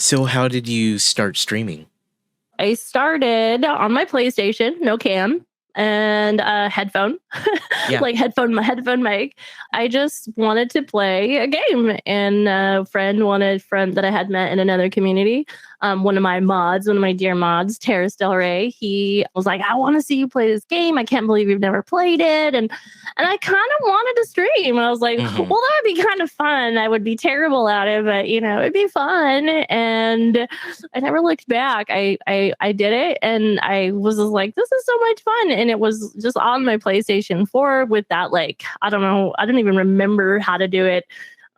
So how did you start streaming? I started on my PlayStation, no cam, and a headphone, Yeah. like headphone mic. I just wanted to play a game, and a friend that I had met in another community. One of my mods, one of my dear mods, Terrace Del Rey, he was like, "I want to see you play this game. I can't believe you've never played it." And I kind of wanted to stream. I was like, "Well, Hmm. that would be kind of fun. I would be terrible at it, but it'd be fun." And I never looked back. I did it, and I was just like, "This is so much fun!" And it was just on my PlayStation 4 with that, like, I don't know, I don't even remember how to do it.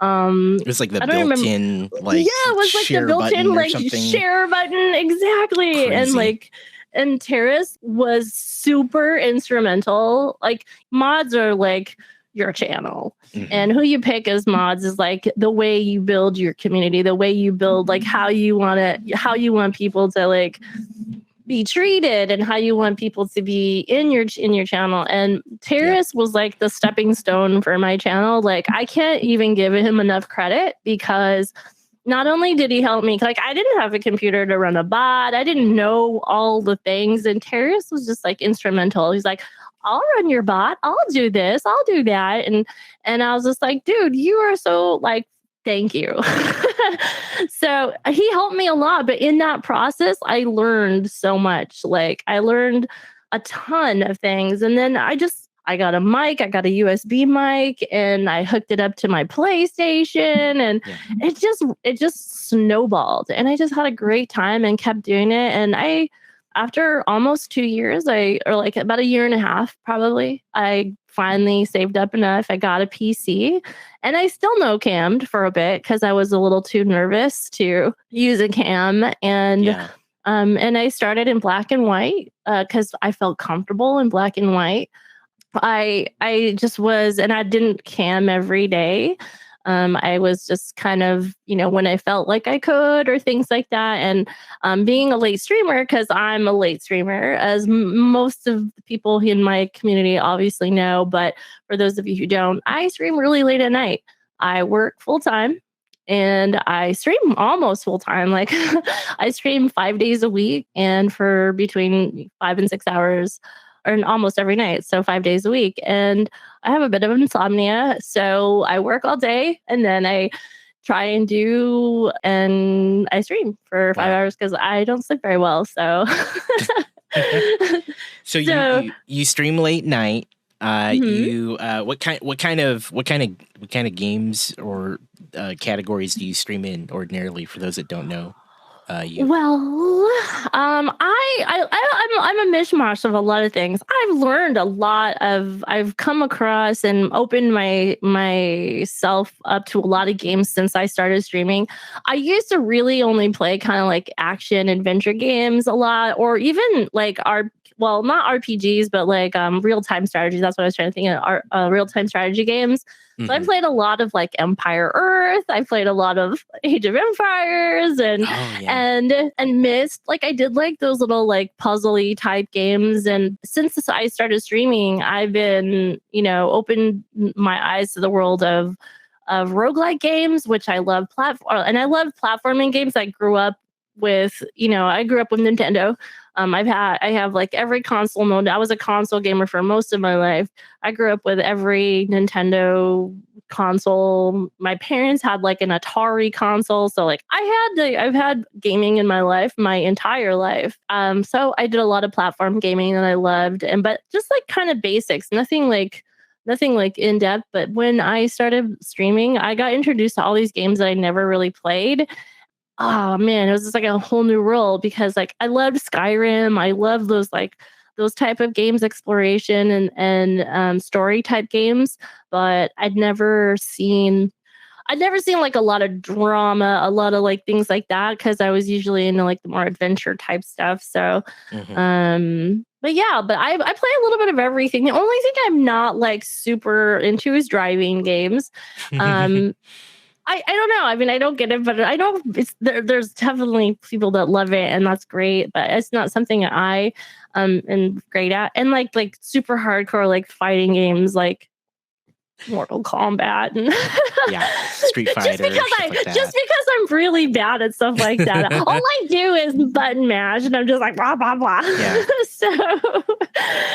It was like the I don't remember. built-in Yeah, like it was like the share built-in button or like something share button, exactly, and crazy. Terrace was super instrumental. Like, mods are like your channel, Hmm. and who you pick as mods is like the way you build your community, the way you build, like, how you want people to like be treated, and how you want people to be in your channel. And Yeah. Terrace was like the stepping stone for my channel. Like, I can't even give him enough credit, because not only did he help me, like, I didn't have a computer to run a bot, I didn't know all the things, and Terrace was just like instrumental. He's like, "I'll run your bot, I'll do this, I'll do that." And I was just like, "Dude, you are so like, thank you." So he helped me a lot, but in that process I learned so much. Like, I learned a ton of things, and then I got a mic, I got a USB mic, and I hooked it up to my PlayStation, and Yeah. it just snowballed, and I just had a great time and kept doing it. And I after almost 2 years, I or like about a year and a half probably, I finally saved up enough. I got a PC, and I still no cammed for a bit because I was a little too nervous to use a cam. Yeah. And I started in black and white because I felt comfortable in black and white. I just was, and I didn't cam every day. I was just kind of, when I felt like I could, or things like that. And being a late streamer, because I'm a late streamer, as most of the people in my community obviously know. But for those of you who don't, I stream really late at night. I work full time, and I stream almost full time. Like, I stream 5 days a week, and for between 5 and 6 hours, or almost every night. So 5 days a week. And I have a bit of insomnia. So I work all day, and then I try and I stream for five Wow. hours because I don't sleep very well. So, So you, so you you stream late night. mhm. You what kind of games or categories do you stream in ordinarily? For those that don't know, you. Well, I'm a mishmash of a lot of things. I've learned a lot of. I've come across and opened myself up to a lot of games since I started streaming. I used to really only play kind of like action adventure games a lot, or even like well, not RPGs, but like real time strategies. That's what I was trying to think of. Real time strategy games. So I Hmm. played a lot of like Empire Earth. I played a lot of Age of Empires, and Oh yeah. and Myst. Like, I did like those little like puzzly type games. And since I started streaming, I've been, opened my eyes to the world of roguelike games, which I love. And I love platforming games. I grew up with Nintendo. I have like every console mode. I was a console gamer for most of my life. I grew up with every Nintendo console. My parents had like an Atari console, so like I've had gaming in my life my entire life. So I did a lot of platform gaming that I loved, and but just like kind of basics, nothing like in depth. But when I started streaming, I got introduced to all these games that I never really played. Oh man, it was just like a whole new world, because like I loved Skyrim. I love those type of games, exploration and story type games. But I'd never seen like a lot of drama, a lot of like things like that, because I was usually into like the more adventure type stuff. So Hmm. but yeah, but I play a little bit of everything. The only thing I'm not like super into is driving games. Um I don't know. I mean, I don't get it, but I know there's definitely people that love it, and that's great. But it's not something I am great at. And like super hardcore like fighting games, like Mortal Kombat and Yeah, Street Fighter, stuff like that. just because I'm really bad at stuff like that. All I do is button mash, and I'm just like blah blah blah.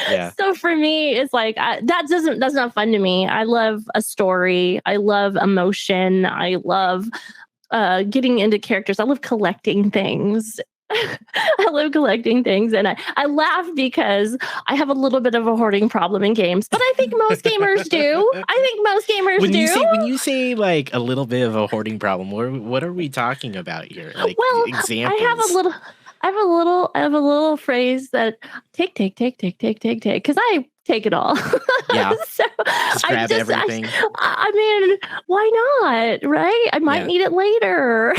Yeah. So for me, it's like that's not fun to me. I love a story. I love emotion. I love getting into characters. I love collecting things. I love collecting things, and I laugh because I have a little bit of a hoarding problem in games, but I think most gamers do. When you say like a little bit of a hoarding problem, what are we talking about here? Like, well, examples. I have a little phrase that take because I take it all. Yeah. So just grab everything. I mean, why not? Right? I might need it later.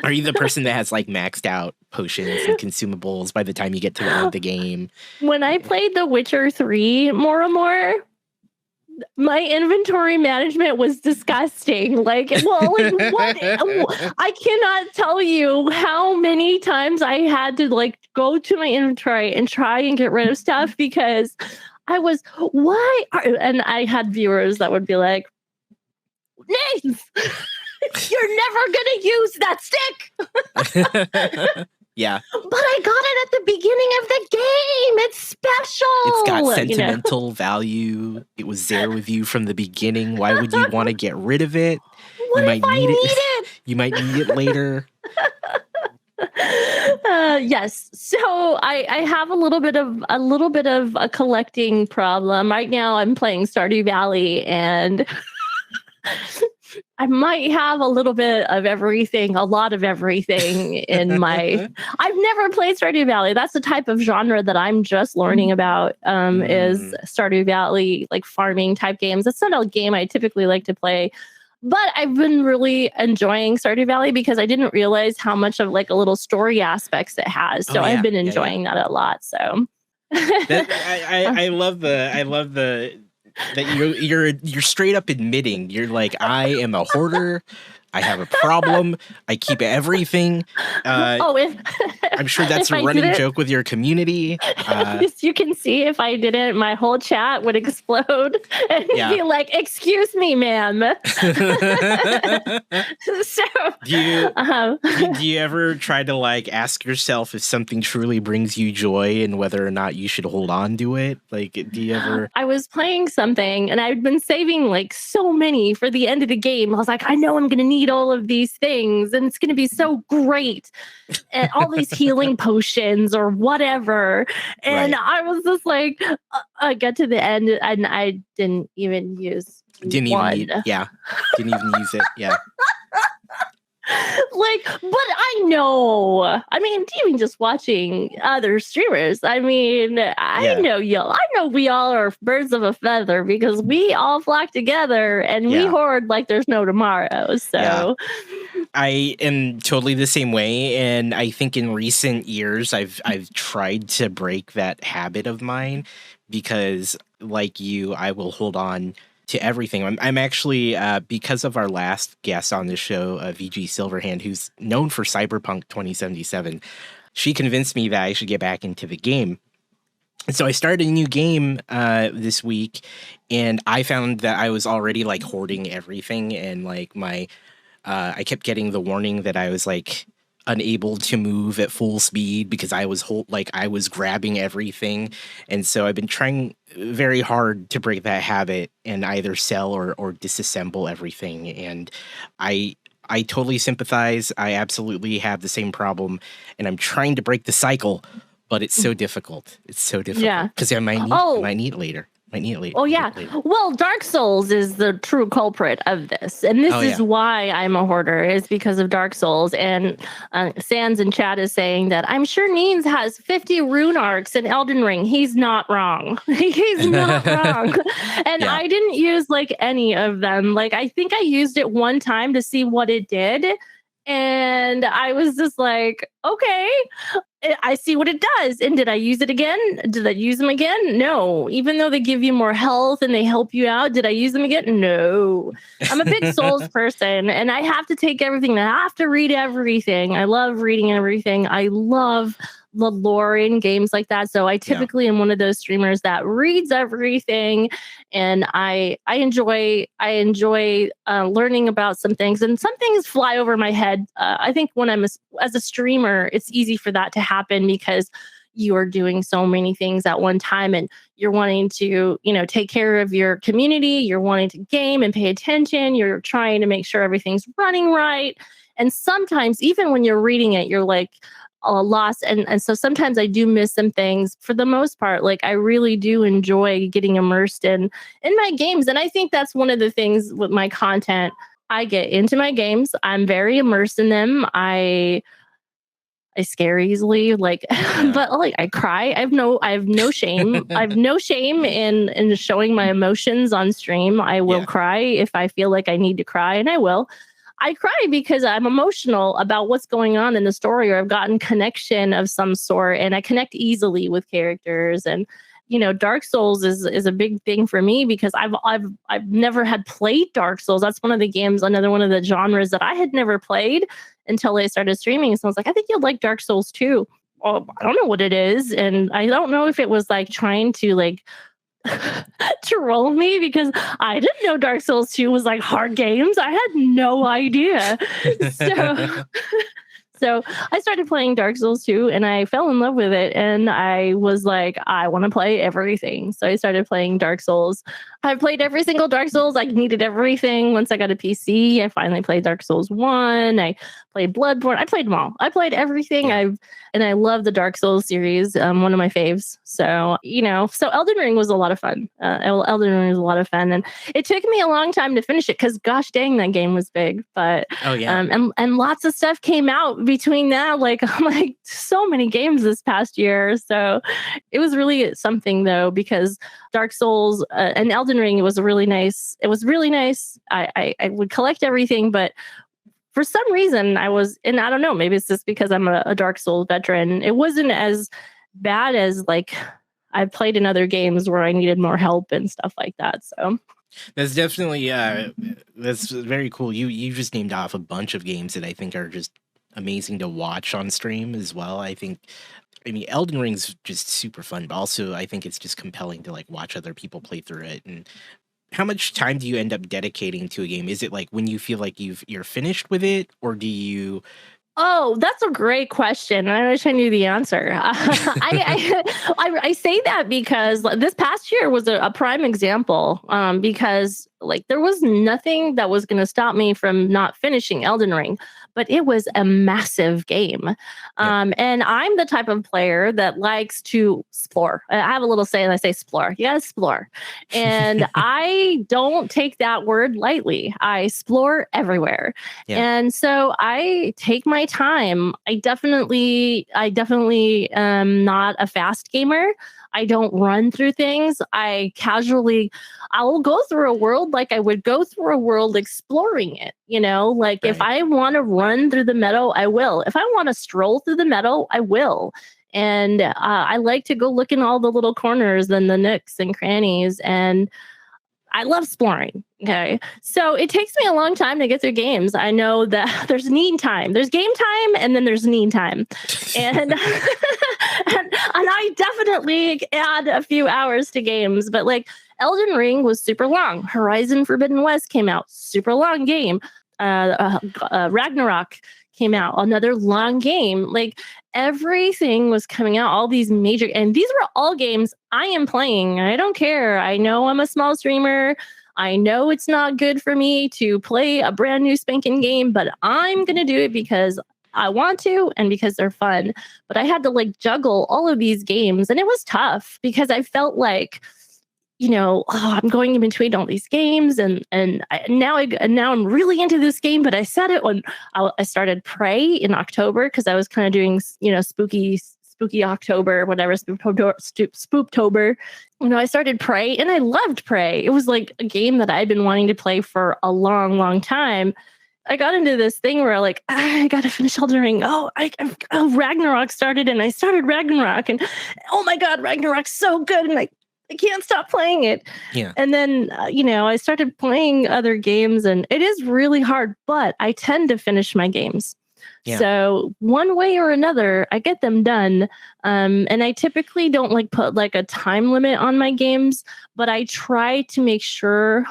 Are you the person that has like maxed out potions and consumables by the time you get to the end of the game? When I played The Witcher 3 more and more, my inventory management was disgusting. Like what? I cannot tell you how many times I had to like go to my inventory and try and get rid of stuff because I was and I had viewers that would be like, Nate, you're never gonna use that stick. Yeah. But I got it at the beginning of the game. It's special. It's got sentimental value. It was there with you from the beginning. Why would you want to get rid of it? What if I need it? You might need it later. Yes. So I have a little bit of a collecting problem. Right now I'm playing Stardew Valley, and I might have a little bit of everything, a lot of everything in my... I've never played Stardew Valley. That's the type of genre that I'm just learning about, is Stardew Valley, like farming type games. It's not a game I typically like to play, but I've been really enjoying Stardew Valley because I didn't realize how much of like a little story aspects it has. So I've been enjoying that a lot. So I love the that you're straight up admitting you're like, I am a hoarder. I have a problem. I keep everything. I'm sure that's a running joke with your community. You can see if I didn't, my whole chat would explode and be like, "Excuse me, ma'am." So, do you ever try to like ask yourself if something truly brings you joy and whether or not you should hold on to it? Like, do you ever? I was playing something and I'd been saving like so many for the end of the game. I was like, I know I'm going to need all of these things and it's going to be so great, and all these healing potions or whatever. And I was just like, I got to the end and I didn't even use didn't even use it. Yeah. Like, but I know, I mean, even just watching other streamers, I mean, I know we all are birds of a feather because we all flock together and we hoard like there's no tomorrow. So I am totally the same way. And I think in recent years, I've tried to break that habit of mine because like you, I will hold on to everything. I'm actually, because of our last guest on the show, VG Silverhand, who's known for Cyberpunk 2077, she convinced me that I should get back into the game. And so I started a new game this week, and I found that I was already like hoarding everything, and like I kept getting the warning that I was like unable to move at full speed because I was grabbing everything. And so I've been trying very hard to break that habit and either sell or disassemble everything. And I totally sympathize. I absolutely have the same problem, and I'm trying to break the cycle, but it's so difficult. It's so difficult because I might need it later. Oh, yeah. Well, Dark Souls is the true culprit of this. And this is why I'm a hoarder, is because of Dark Souls. And Sans in chat is saying that I'm sure Neens has 50 rune arcs in Elden Ring. He's not wrong. He's not wrong. And I didn't use like any of them. Like, I think I used it one time to see what it did. And I was just like, okay. I see what it does. And did I use it again? Did I use them again? No. Even though they give you more health and they help you out, did I use them again? No. I'm a big Souls person and I have to take everything. I have to read everything. I love reading everything. I love the lore in games like that. So I typically am one of those streamers that reads everything, and I enjoy learning about some things, and some things fly over my head. I think when as a streamer, it's easy for that to happen because you are doing so many things at one time and you're wanting to, take care of your community, you're wanting to game and pay attention, you're trying to make sure everything's running right. And sometimes even when you're reading it, you're like, lost. And so sometimes I do miss some things. For the most part, like I really do enjoy getting immersed in my games. And I think that's one of the things with my content. I get into my games. I'm very immersed in them. I scare easily, but like I cry. I have no shame. I have no shame in showing my emotions on stream. I will cry if I feel like I need to cry, and I will. I cry because I'm emotional about what's going on in the story, or I've gotten connection of some sort, and I connect easily with characters. And Dark Souls is a big thing for me because I've never had played Dark Souls. That's one of the games, another one of the genres that I had never played until I started streaming. So I was like, I think you'll like Dark Souls too. Oh, I don't know what it is, and I don't know if it was like trying to troll me because I didn't know Dark Souls 2 was like hard games. I had no idea. So I started playing Dark Souls 2 and I fell in love with it. And I was like, I want to play everything. So I started playing Dark Souls. I played every single Dark Souls. I needed everything. Once I got a PC, I finally played Dark Souls 1. I played Bloodborne. I played them all. I played everything. And I love the Dark Souls series. One of my faves. So, so Elden Ring was a lot of fun. Elden Ring was a lot of fun. And it took me a long time to finish it because gosh dang, that game was big. But and lots of stuff came out between that. Like so many games this past year. So it was really something though, because Dark Souls and Elden Ring, it was really nice. It was really nice. I would collect everything, but for some reason and I don't know, maybe it's just because I'm a Dark Souls veteran. It wasn't as bad as like I've played in other games where I needed more help and stuff like that. So that's definitely that's very cool. You just named off a bunch of games that I think are just amazing to watch on stream as well. I mean, Elden Ring's just super fun, but also I think it's just compelling to like watch other people play through it. And how much time do you end up dedicating to a game? Is it like when you feel like you're finished with it, or do you? Oh, that's a great question. I wish I knew the answer. I say that because this past year was a prime example because like there was nothing that was going to stop me from not finishing Elden Ring, but it was a massive game. And I'm the type of player that likes to explore. I have a little saying, I say explore. You got to explore. And I don't take that word lightly. I explore everywhere. Yeah. And so I take my time. I definitely am not a fast gamer. I don't run through things. I will go through a world like I would go through a world exploring it. Right. If I want to run through the meadow, I will. If I want to stroll through the meadow, I will. And I like to go look in all the little corners and the nooks and crannies. And I love exploring. Okay. So it takes me a long time to get through games. I know that there's need time. There's game time and then there's need time. And, and I definitely add a few hours to games, but like Elden Ring was super long. Horizon Forbidden West came out, super long game. Ragnarok came out, another long game. Like everything was coming out, all these major, and these were all games I am playing. I don't care. I know I'm a small streamer. I know it's not good for me to play a brand new spanking game, but I'm going to do it because I want to and because they're fun. But I had to like juggle all of these games, and it was tough because I felt like, I'm going in between all these games, and now I'm really into this game. But I said it when I started Prey in October because I was kind of doing spooky October, whatever, Spooktober. I started Prey and I loved Prey. It was like a game that I'd been wanting to play for a long, long time. I got into this thing where like I got to finish Elden Ring. Oh, Ragnarok started, and I started Ragnarok, and oh my god, Ragnarok's so good, and I can't stop playing it. Yeah. And then I started playing other games, and it is really hard, but I tend to finish my games. Yeah. So one way or another, I get them done. And I typically don't like put like a time limit on my games, but I try to make sure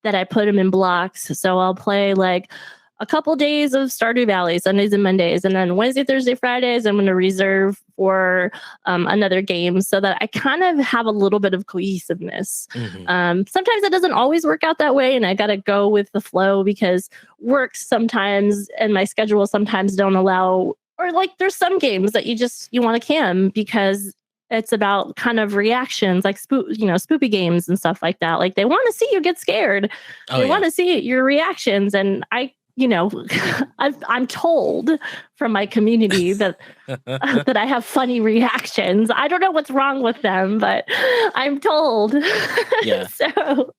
that I put them in blocks. So I'll play like a couple days of Stardew Valley, Sundays and Mondays, and then Wednesday, Thursday, Fridays, I'm going to reserve for another game so that I kind of have a little bit of cohesiveness. Mm-hmm. Sometimes it doesn't always work out that way, and I got to go with the flow because work sometimes and my schedule sometimes don't allow, or like there's some games that you want to cam because it's about kind of reactions, like spoopy games and stuff like that. Like they want to see you get scared. They want to see your reactions, and I'm told from my community that that I have funny reactions. I don't know what's wrong with them, but I'm told. Yeah. So,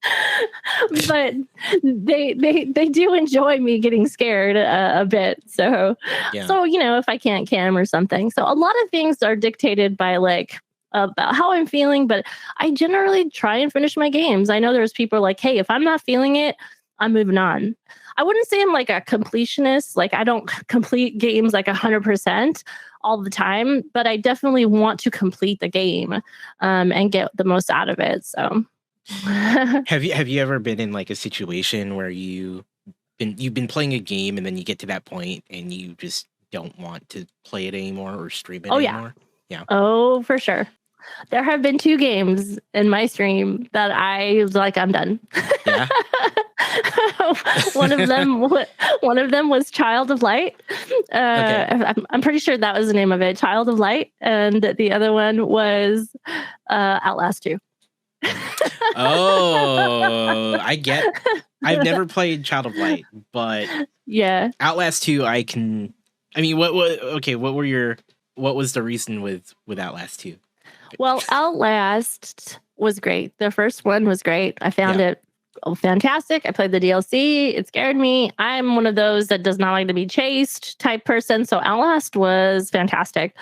but they do enjoy me getting scared a bit. So, if I can't cam or something. So a lot of things are dictated by like about how I'm feeling, but I generally try and finish my games. I know there's people like, hey, if I'm not feeling it, I'm moving on. I wouldn't say I'm like a completionist. Like I don't complete games like 100% all the time, but I definitely want to complete the game and get the most out of it. So have you ever been in like a situation where you've been playing a game and then you get to that point and you just don't want to play it anymore or stream it anymore? Yeah. Oh, for sure. There have been 2 games in my stream that I was like, I'm done. Yeah. One of them was Child of Light. Okay. I'm pretty sure that was the name of it, Child of Light, and the other one was Outlast 2. Oh, I've never played Child of Light, but yeah, Outlast 2 what was the reason with Outlast 2? Well, Outlast was great. The first one was great. I found it fantastic. I played the DLC. It scared me. I'm one of those that does not like to be chased type person. So Outlast was fantastic.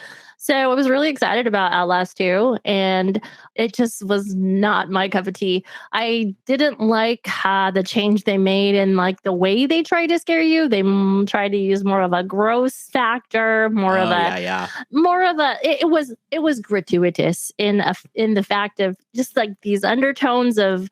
So I was really excited about Outlast 2, and it just was not my cup of tea. I didn't like the change they made and like the way they tried to scare you. They tried to use more of a gross factor, it was gratuitous in the fact of just like these undertones of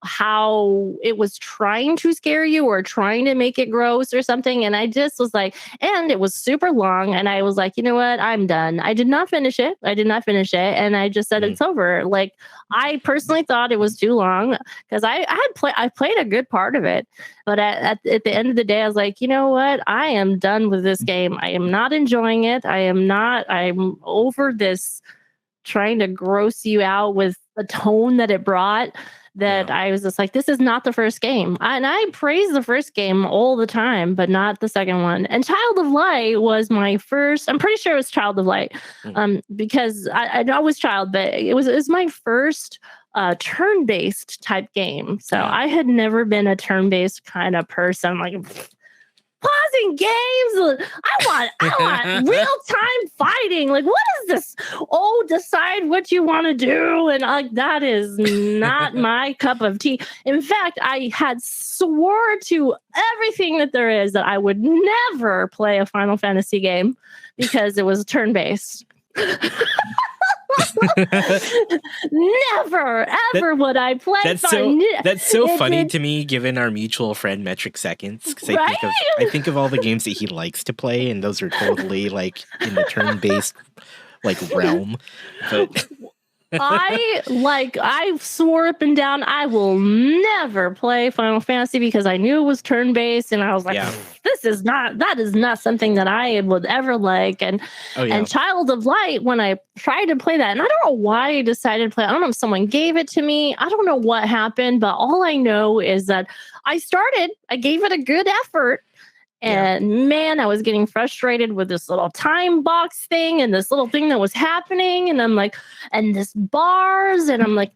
how it was trying to scare you or trying to make it gross or something. And I just was like, and it was super long. And I was like, you know what? I'm done. I did not finish it. And I just said, it's over. Like, I personally thought it was too long because I played a good part of it. But at the end of the day, I was like, you know what? I am done with this game. I am not enjoying it. I'm over this trying to gross you out with the tone that it brought. I was just like, this is not the first game. And I praise the first game all the time, but not the second one. And Child of Light was my first, I'm pretty sure it was Child of Light, because I know it was Child, but it was my first turn-based type game. So I had never been a turn-based kind of person. Like, pausing games. I want real time fighting. Like, what is this? Oh, decide what you want to do. And that is not my cup of tea. In fact, I had swore to everything that there is that I would never play a Final Fantasy game because it was turn-based. Never ever would I play. That's so funny to me, given our mutual friend Metric Seconds, because I think of all the games that he likes to play, and those are totally like in the turn-based like realm. But I swore up and down I will never play Final Fantasy because I knew it was turn-based, and I was like, that is not something that I would ever like. And Child of Light, when I tried to play that, and I don't know why I decided to play, I don't know if someone gave it to me, I don't know what happened, but all I know is that I gave it a good effort. And man, I was getting frustrated with this little time box thing and this little thing that was happening. And I'm like, and this bars. And I'm like,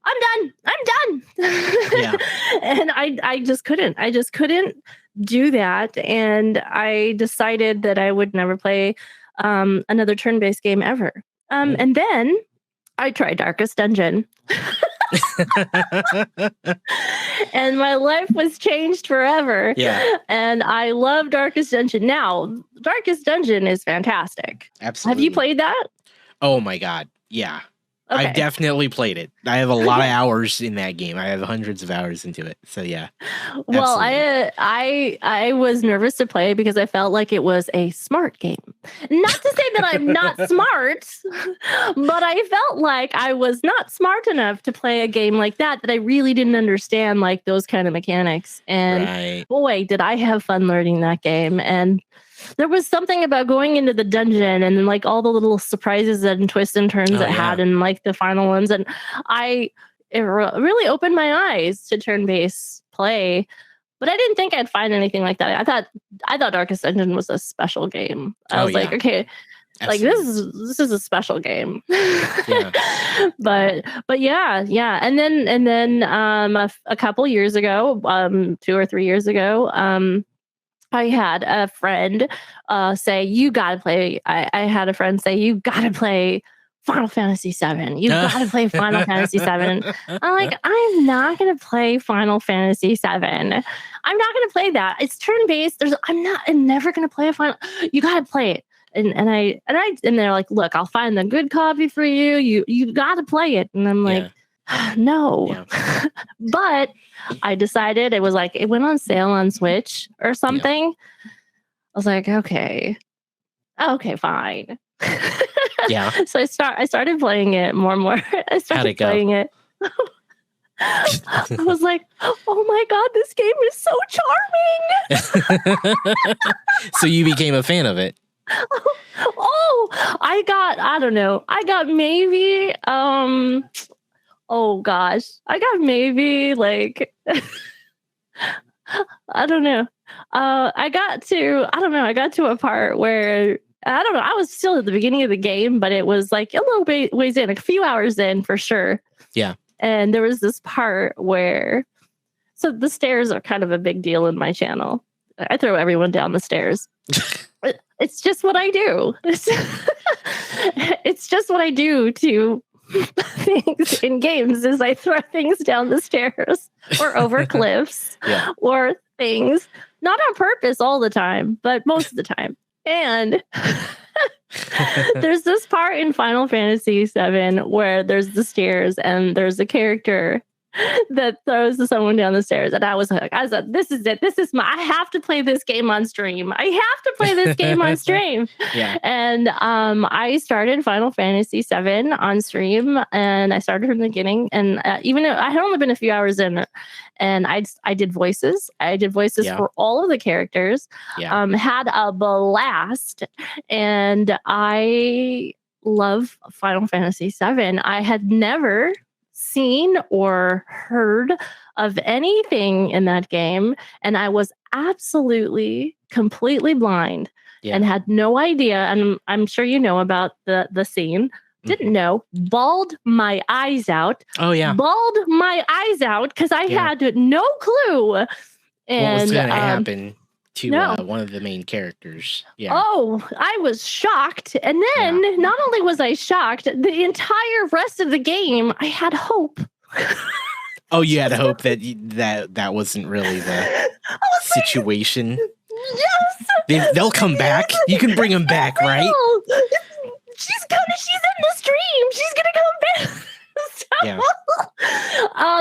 I'm done. Yeah. And I just couldn't. I just couldn't do that. And I decided that I would never play another turn-based game ever. And then I tried Darkest Dungeon. And my life was changed forever. Yeah. And I love Darkest Dungeon. Now, Darkest Dungeon is fantastic. Absolutely. Have you played that? Oh my God. Yeah. Okay. I've definitely played it. I have a lot of hours in that game. I have hundreds of hours into it. So yeah. Well, Absolutely. I was nervous to play because I felt like it was a smart game. Not to say that I'm not smart, but I felt like I was not smart enough to play a game like that I really didn't understand like those kind of mechanics. And Right. boy, did I have fun learning that game. And there was something about going into the dungeon and like all the little surprises and twists and turns it had in like the final ones. And it really opened my eyes to turn-based play. But I didn't think I'd find anything like that. I thought Darkest Dungeon was a special game. I was like, okay, Absolutely. like this is a special game. Yeah. but yeah. And then a couple years ago, 2 or 3 years ago, I had a friend say, you got to play. I had a friend say, you got to play Final Fantasy VII. You got to play Final Fantasy VII. I'm like, I'm not going to play Final Fantasy VII. I'm not going to play that. It's turn-based. I'm never going to play a Final. You got to play it. And they're like, look, I'll find the good copy for you. You got to play it. And I'm like, no. Yeah. But I decided it went on sale on Switch or something. Yeah. I was like, okay, fine. Yeah. So I started playing it more and more. I started playing it. I was like, oh my God, this game is so charming. So you became a fan of it. I got maybe oh gosh, I got maybe like I don't know. I got to a part where I don't know. I was still at the beginning of the game, but it was like a little bit ways in, a few hours in for sure. Yeah. And there was this part where, so the stairs are kind of a big deal in my channel. I throw everyone down the stairs. It's just what I do. It's just what I do to things in games is I throw things down the stairs or over cliffs or things, not on purpose all the time, but most of the time. And there's this part in Final Fantasy VII where there's the stairs and there's a character that throws someone down the stairs. And I was like, this is it. I have to play this game on stream. Yeah. And I started Final Fantasy VII on stream and I started from the beginning. And even though I had only been a few hours in, and I did voices. For all of the characters. Yeah. Had a blast. And I love Final Fantasy VII. I had never seen or heard of anything in that game, and I was absolutely completely blind and had no idea. And I'm sure you know about the scene. Didn't know. Bawled my eyes out. Oh yeah. Bawled my eyes out because I had no clue. And what was going to happen to one of the main characters? Yeah. Oh, I was shocked. And then not only was I shocked, the entire rest of the game, I had hope. Oh, you had hope that wasn't really the situation. Yes. They'll come back. You can bring them back, right? She's in the stream. She's gonna come back.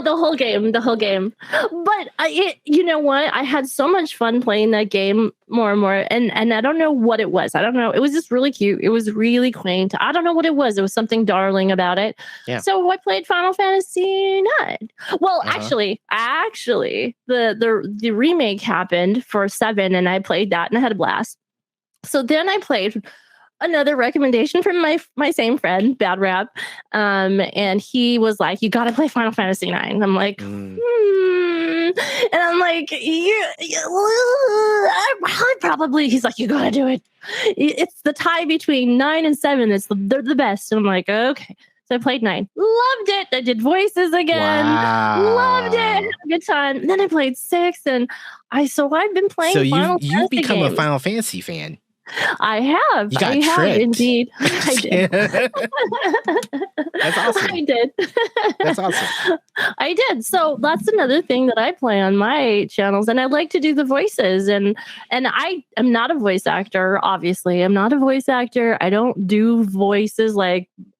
The whole game. But you know what? I had so much fun playing that game more and more. And I don't know what it was. I don't know. It was just really cute. It was really quaint. I don't know what it was. It was something darling about it. Yeah. So I played Final Fantasy IX. Well, actually, the remake happened for 7 and I played that and I had a blast. So then I played another recommendation from my same friend, Bad Rap. And he was like, you got to play Final Fantasy IX. I'm like, And I'm like, I probably, he's like, you got to do it. It's the tie between 9 and 7. They're the best. And I'm like, okay. So I played 9. Loved it. I did voices again. Loved it. Had a good time. And then I played 6, and I've been playing So Final you've Fantasy become games. a Final Fantasy fan. I have. You got I have tricked. indeed. I did. That's awesome. I did. That's awesome. I did. So that's another thing that I play on my channels, and I like to do the voices. And I am not a voice actor. Obviously, I'm not a voice actor. I don't do voices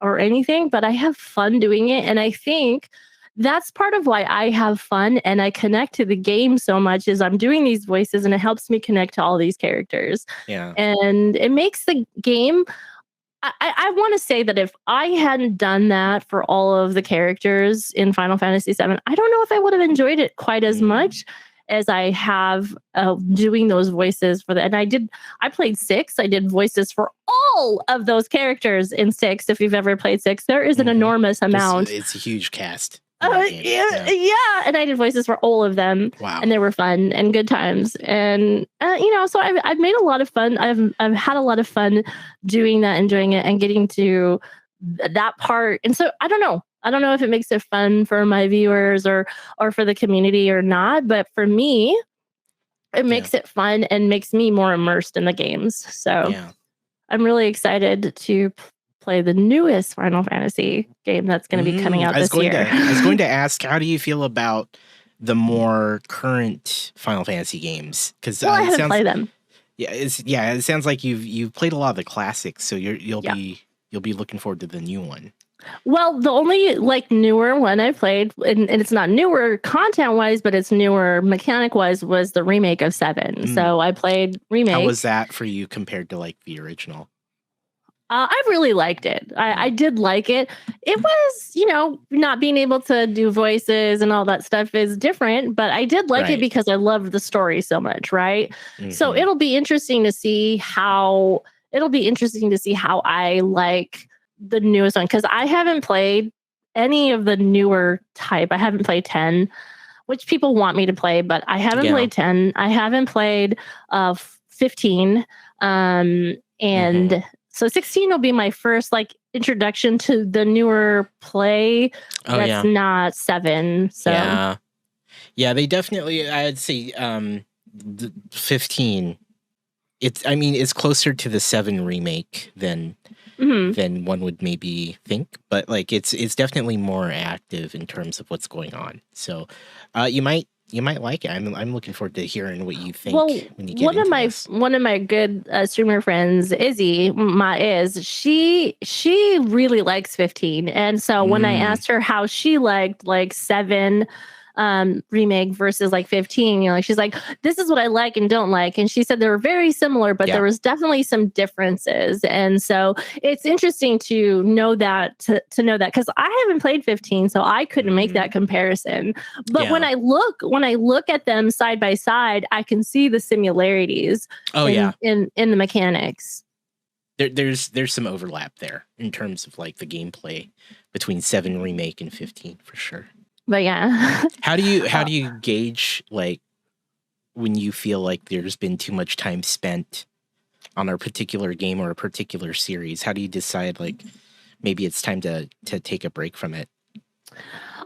or anything, but I have fun doing it, and I think that's part of why I have fun and I connect to the game so much is I'm doing these voices and it helps me connect to all these characters. Yeah. And it makes the game. I want to say that if I hadn't done that for all of the characters in Final Fantasy VII, I don't know if I would have enjoyed it quite as much as I have doing those voices for and I played 6. I did voices for all of those characters in 6. If you've ever played 6, there is an enormous amount. It's a huge cast. Yeah, and I did voices for all of them. Wow. And they were fun and good times, and so I've made a lot of fun. I've had a lot of fun doing that, enjoying it, and getting to that part. And so I don't know if it makes it fun for my viewers or for the community or not, but for me, it makes it fun and makes me more immersed in the games. So I'm really excited to play the newest Final Fantasy game that's going to be coming out this year. I was going to ask, how do you feel about the more current Final Fantasy games? Because I haven't played them. Yeah, it sounds like you've played a lot of the classics, so you'll be looking forward to the new one. Well, the only newer one I played, and it's not newer content wise, but it's newer mechanic wise, was the remake of 7. So I played remake. How was that for you compared to the original? I really liked it. I did like it. It was, not being able to do voices and all that stuff is different, but I did like it because I loved the story so much, right? So it'll be interesting to see how I like the newest one, because I haven't played any of the newer type. I haven't played 10, which people want me to play, but I haven't played 10. I haven't played 15. And so 16 will be my first introduction to the newer play. That's not 7. So yeah, they definitely, I'd say 15. It's closer to the 7 remake than one would maybe think, but it's definitely more active in terms of what's going on. So you might like it. I'm looking forward to hearing what you think. Well, when you get one of my good streamer friends, Izzy, she really likes 15, and so when I asked her how she liked 7 remake versus 15, she's like, this is what I like and don't like, and she said they were very similar, but there was definitely some differences. And so it's interesting to know that because I haven't played 15, so I couldn't make that comparison. But when I look at them side by side, I can see the similarities in the mechanics. There's some overlap there in terms of the gameplay between 7 remake and 15 for sure. But yeah. How do you gauge when you feel like there's been too much time spent on a particular game or a particular series? How do you decide maybe it's time to take a break from it?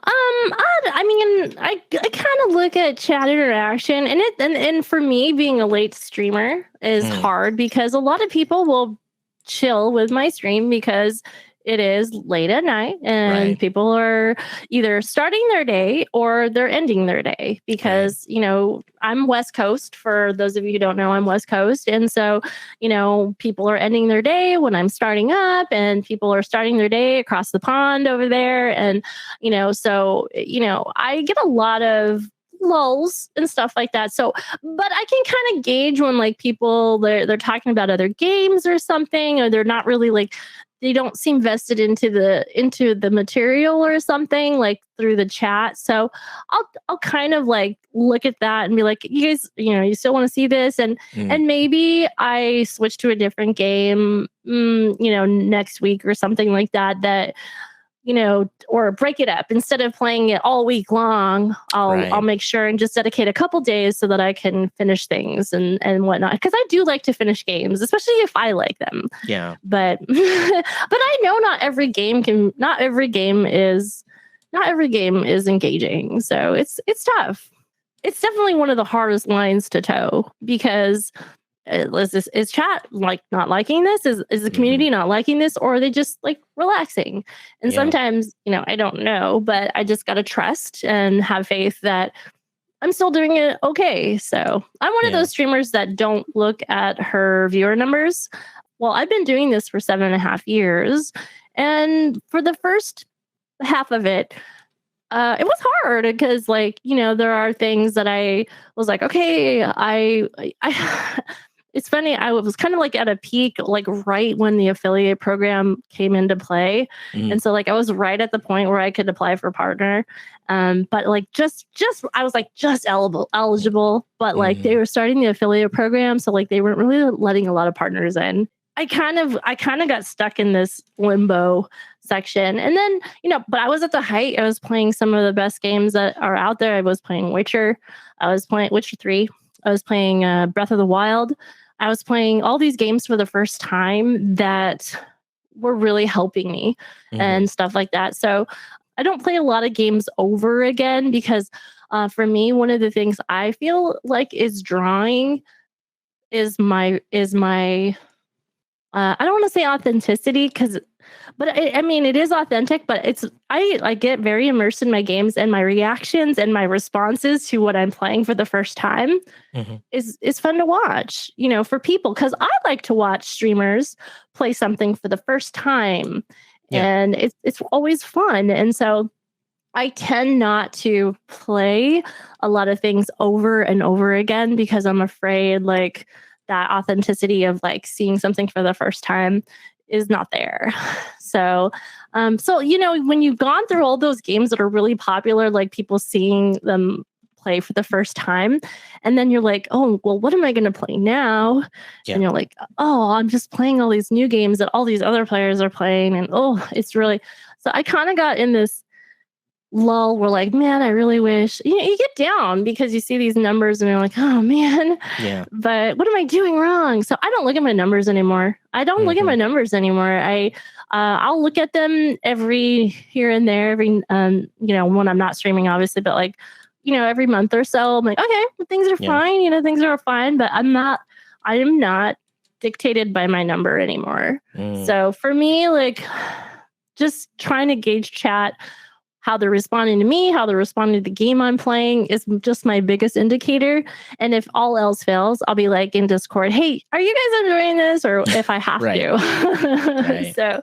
I kind of look at chat interaction, and for me, being a late streamer is hard because a lot of people will chill with my stream because it is late at night and people are either starting their day or they're ending their day because, I'm West Coast. For those of you who don't know, I'm West Coast. And so, people are ending their day when I'm starting up, and people are starting their day across the pond over there. And, I get a lot of lulls and stuff like that. So, but I can kind of gauge when people they're talking about other games or something, or they're not really they don't seem vested into the material or something through the chat. So I'll kind of look at that and be like, you guys, you still want to see this? And maybe I switch to a different game, next week or something like that or break it up instead of playing it all week long. I'll make sure and just dedicate a couple days so that I can finish things and whatnot. Because I do like to finish games, especially if I like them. Yeah. But but I know not every game is engaging. So it's tough. It's definitely one of the hardest lines to toe because is chat like not liking this? Is the community not liking this, or are they just like relaxing? And sometimes, I don't know, but I just gotta trust and have faith that I'm still doing it okay. So I'm one of those streamers that don't look at her viewer numbers. Well, I've been doing this for 7.5 years, and for the first half of it, it was hard because, there are things that I was like, okay, I it's funny. I was kind of like at a peak, like right when the affiliate program came into play. And so I was right at the point where I could apply for partner. But just I was just eligible, but they were starting the affiliate program. So they weren't really letting a lot of partners in. I kind of got stuck in this limbo section. And then, but I was at the height. I was playing some of the best games that are out there. I was playing Witcher. I was playing Witcher 3. I was playing Breath of the Wild. I was playing all these games for the first time that were really helping me and stuff like that. So I don't play a lot of games over again because for me, one of the things I feel like is drawing is my I don't want to say authenticity but it is authentic, but I get very immersed in my games, and my reactions and my responses to what I'm playing for the first time is fun to watch, for people, because I like to watch streamers play something for the first time, and it's always fun. And so I tend not to play a lot of things over and over again because I'm afraid that authenticity of seeing something for the first time is not there. So, when you've gone through all those games that are really popular, people seeing them play for the first time, and then you're like, oh, well, what am I going to play now? And you're like, oh, I'm just playing all these new games that all these other players are playing. And it's really, so I kind of got in this lull where man, I really wish, you get down because you see these numbers and you're like, oh man, but what am I doing wrong? So I don't look at my numbers anymore. I'll look at them every here and there, every when I'm not streaming, obviously, but every month or so, I'm like, okay, things are fine, things are fine, but I am not dictated by my number anymore. So for me, just trying to gauge chat, how they're responding to me, how they're responding to the game I'm playing is just my biggest indicator. And if all else fails, I'll be in Discord, hey, are you guys enjoying this? Or if I have to. So,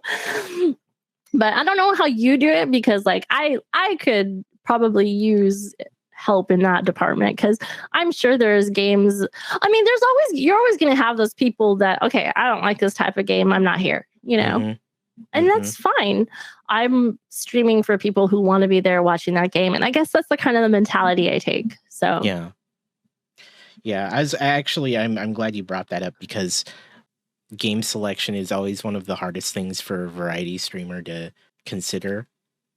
but I don't know how you do it because I could probably use help in that department because I'm sure there's games. You're always going to have those people that, okay, I don't like this type of game. I'm not here, And that's fine. I'm streaming for people who want to be there watching that game. And I guess that's the kind of the mentality I take. So I'm glad you brought that up because game selection is always one of the hardest things for a variety streamer to consider.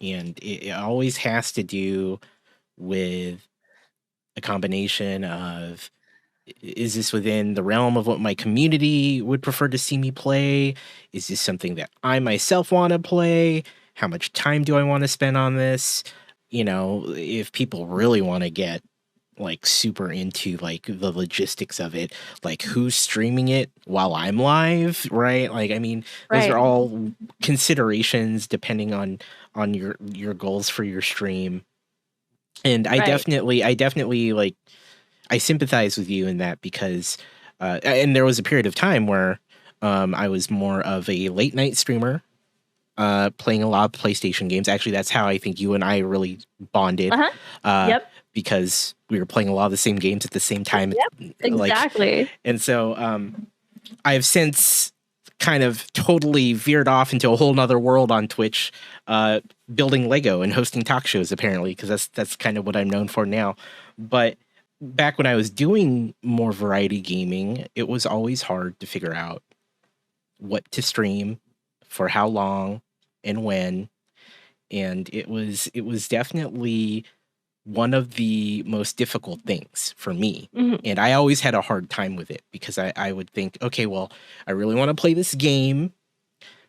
And it always has to do with a combination of, is this within the realm of what my community would prefer to see me play? Is this something that I myself want to play? How much time do I want to spend on this? If people really want to get super into the logistics of it, who's streaming it while I'm live, right? Those are all considerations depending on your goals for your stream. And I definitely I sympathize with you in that because, and there was a period of time where I was more of a late night streamer, playing a lot of PlayStation games. Actually, that's how I think you and I really bonded. Because we were playing a lot of the same games at the same time. Exactly. And so I have since kind of totally veered off into a whole nother world on Twitch, building Lego and hosting talk shows, apparently, because that's kind of what I'm known for now. But back when I was doing more variety gaming, it was always hard to figure out what to stream, for how long, and when. and it was definitely one of the most difficult things for me. Mhm. And I always had a hard time with it because I would think, okay, well, I really want to play this game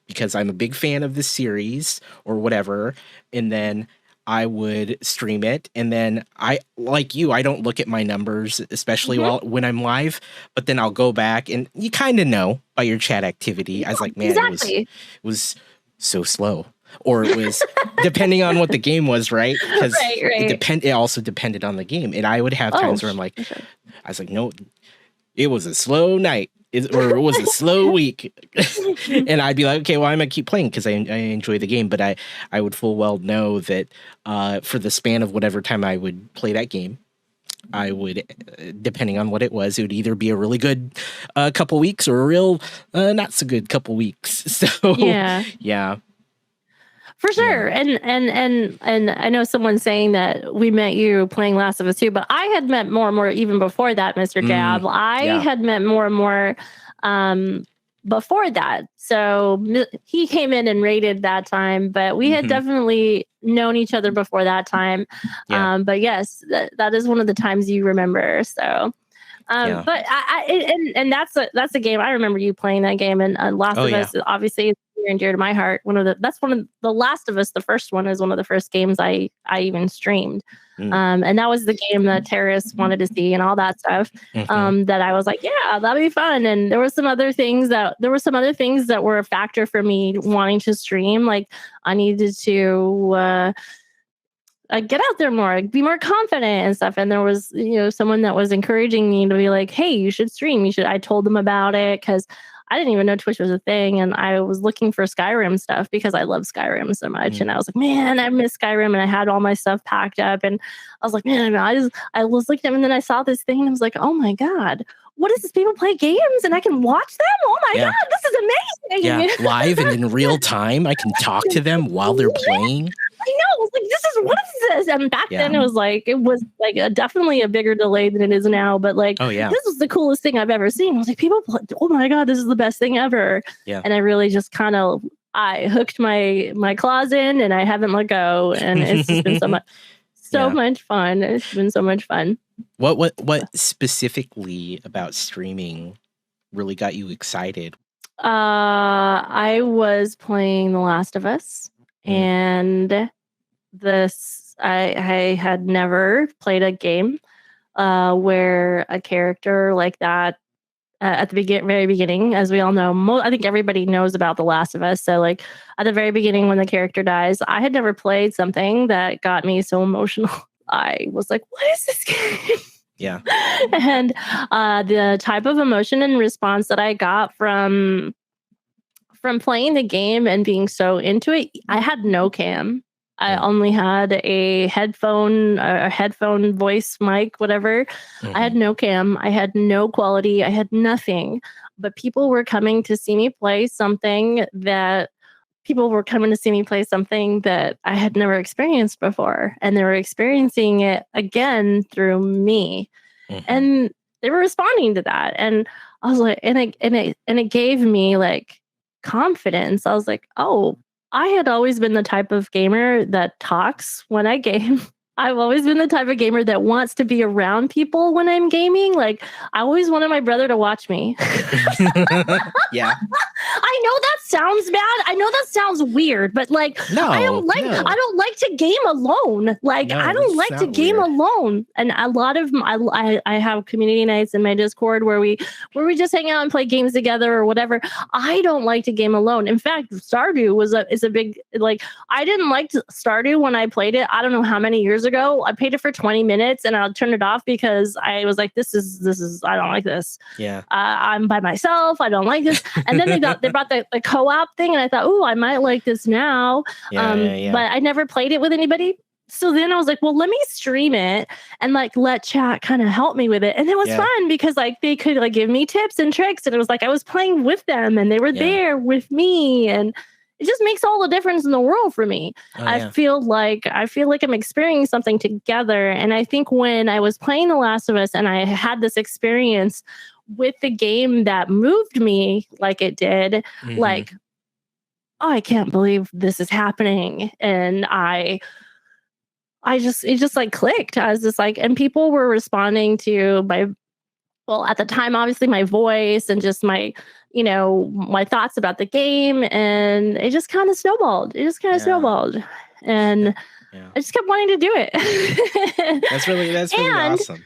because I'm a big fan of this series or whatever. And then I would stream it. And then I, like you, I don't look at my numbers, especially Mhm. when I'm live, but then I'll go back and you kind of know by your chat activity. I was like, man, Exactly. it was so slow. Or it was depending on what the game was, right? Because Right. it also depended on the game. And I would have Oh, times where I'm like, for sure. I was like, no, it was a slow night. Or it was a slow week. And I'd be like, okay, well, I'm gonna keep playing because I enjoy the game. But I would full well know that for the span of whatever time I would play that game, I would, depending on what it was, it would either be a really good couple weeks or a real not so good couple weeks. So Yeah. yeah, For sure. And I know someone saying that we met you playing Last of Us 2, but I had met more and more even before that, Mr. Jab. I yeah. had met more and more before that. So he came in and rated that time, but we had definitely known each other before that time. Yeah. But yes, that is one of the times you remember. So Yeah. but and that's a game I remember you playing that game, and Last of Us obviously is near and dear to my heart. That's one of the Last of Us. The first one is one of the first games I even streamed, and that was the game that Terrace wanted to see and all that stuff. That I was like, yeah, that'd be fun. And there were some other things that were a factor for me wanting to stream. Like I needed to. Get out there more, be more confident and stuff. And there was, someone that was encouraging me to be like, hey, you should stream. I told them about it because I didn't even know Twitch was a thing. And I was looking for Skyrim stuff because I love Skyrim so much. And I was like, man, I miss Skyrim. And I had all my stuff packed up. And I was like, man, I was looking at them. And then I saw this thing and I was like, oh my God, what is this? People play games and I can watch them? Oh my God, this is amazing. Yeah, live and in real time. I can talk to them while they're playing. I know. I was like, what is this? And back then it was like definitely a bigger delay than it is now. But like, this was the coolest thing I've ever seen. I was like, people play, oh my God, this is the best thing ever. Yeah. And I really just I hooked my claws in and I haven't let go. And it's just been so much fun. It's been so much fun. What specifically about streaming really got you excited? I was playing The Last of Us, and I had never played a game where a character like that at the very beginning, as we all know, I think everybody knows about The Last of Us. So like at the very beginning when the character dies, I had never played something that got me so emotional. I was like, what is this game? Yeah. And the type of emotion and response that I got from playing the game and being so into it, I had no cam. I only had a headphone voice mic, whatever. I had no cam. I had no quality. I had nothing. But people were coming to see me play something that I had never experienced before. And they were experiencing it again through me. And they were responding to that. And I was like, and it gave me like confidence. I was like, oh, I had always been the type of gamer that talks when I game. I've always been the type of gamer that wants to be around people when I'm gaming. Like I always wanted my brother to watch me. Yeah. I know that sounds bad. I know that sounds weird, but like I don't like to game alone. Like I don't like to game alone. And a lot of I have community nights in my Discord where we just hang out and play games together or whatever. I don't like to game alone. In fact, Stardew is a big, like I didn't like Stardew when I played it. I don't know how many years ago. I played it for 20 minutes and I'll turn it off because I was like, this is I don't like this. Yeah. I'm by myself. I don't like this. And then they brought the co-op thing and I thought, oh, I might like this now. But I never played it with anybody. So then I was like, well, let me stream it and like let chat kind of help me with it. And it was fun because like they could like give me tips and tricks. And it was like I was playing with them and they were there with me. And it just makes all the difference in the world for me. I feel like I'm experiencing something together. And I think when I was playing The Last of Us and I had this experience with the game that moved me like it did, like oh, I can't believe this is happening. And it just like clicked. I was just like, and people were responding to my, well, at the time, obviously my voice and just my, my thoughts about the game. And it just kind of snowballed. It just kind of snowballed. And Yeah. I just kept wanting to do it. That's really awesome.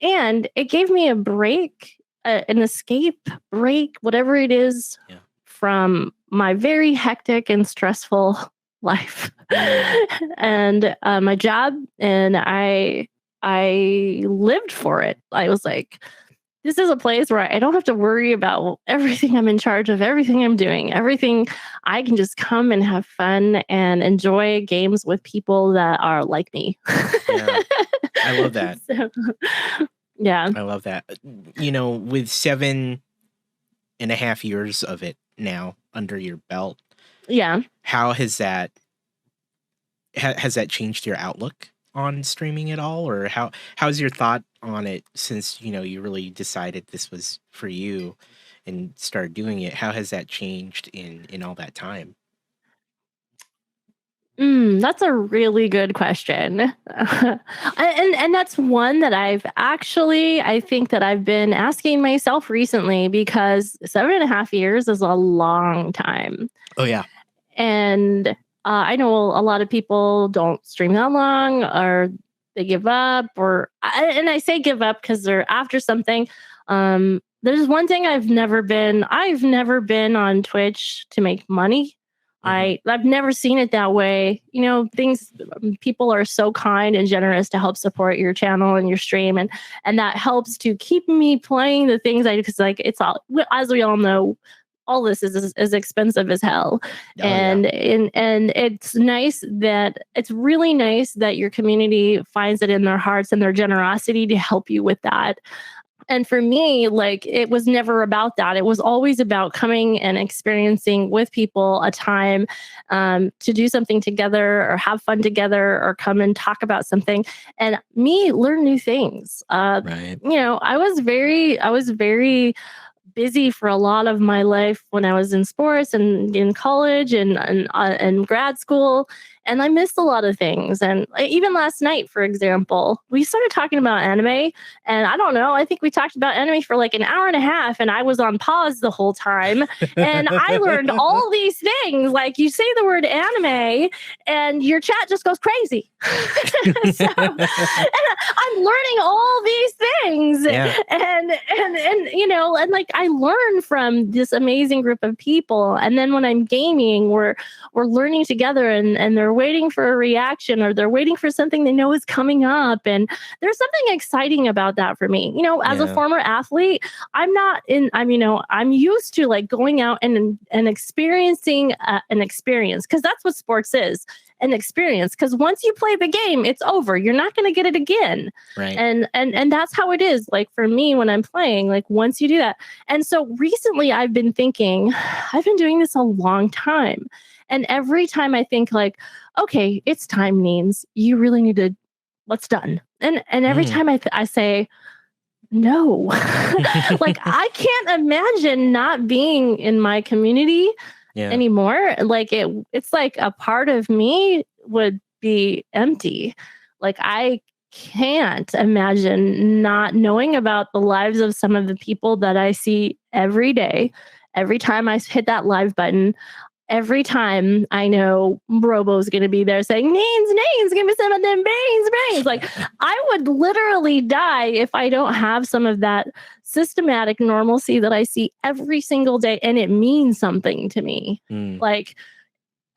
And it gave me a break, an escape break, whatever it is, from my very hectic and stressful life and my job. And I lived for it. I was like, this is a place where I don't have to worry about everything I'm in charge of, everything I'm doing, everything. I can just come and have fun and enjoy games with people that are like me. Yeah. I love that. So, yeah. I love that. With 7.5 years of it now under your belt. Yeah. How has that changed your outlook on streaming at all? Or how's your thought on it since, you really decided this was for you and started doing it? How has that changed in all that time? That's a really good question. And that's one that I think that I've been asking myself recently, because 7.5 years is a long time. Oh, yeah. And I know a lot of people don't stream that long, or they give up, and I say give up because they're after something. There's one thing I've never been on Twitch to make money. I've never seen it that way. People are so kind and generous to help support your channel and your stream, and that helps to keep me playing the things I do, because like it's all, as we all know, all this is expensive as hell. Oh, and it's really nice that your community finds it in their hearts and their generosity to help you with that. And for me, like, it was never about that. It was always about coming and experiencing with people a time to do something together or have fun together or come and talk about something and me learn new things. Right. I was very busy for a lot of my life when I was in sports and in college and grad school. And I missed a lot of things. And even last night, for example, we started talking about anime. And I don't know, I think we talked about anime for like an hour and a half, and I was on pause the whole time. And I learned all these things. Like, you say the word anime and your chat just goes crazy. So, and I'm learning all these things. Yeah. And like, I learn from this amazing group of people. And then when I'm gaming, we're learning together, and they're waiting for a reaction, or they're waiting for something they know is coming up. And there's something exciting about that for me. As a former athlete, I'm used to like going out and experiencing an experience, because that's what sports is, an experience. Because once you play the game, it's over. You're not going to get it again. Right. And that's how it is. Like, for me, when I'm playing, like, once you do that. And so recently I've been thinking, I've been doing this a long time. And every time I think like, okay, it's time, Neens, you really need to, what's done. And every time I say, no, like, I can't imagine not being in my community anymore. Like, it's like a part of me would be empty. Like, I can't imagine not knowing about the lives of some of the people that I see every day. Every time I hit that live button, every time I know Robo's going to be there saying, Names, give me some of them brains. Like, I would literally die if I don't have some of that systematic normalcy that I see every single day. And it means something to me. Like,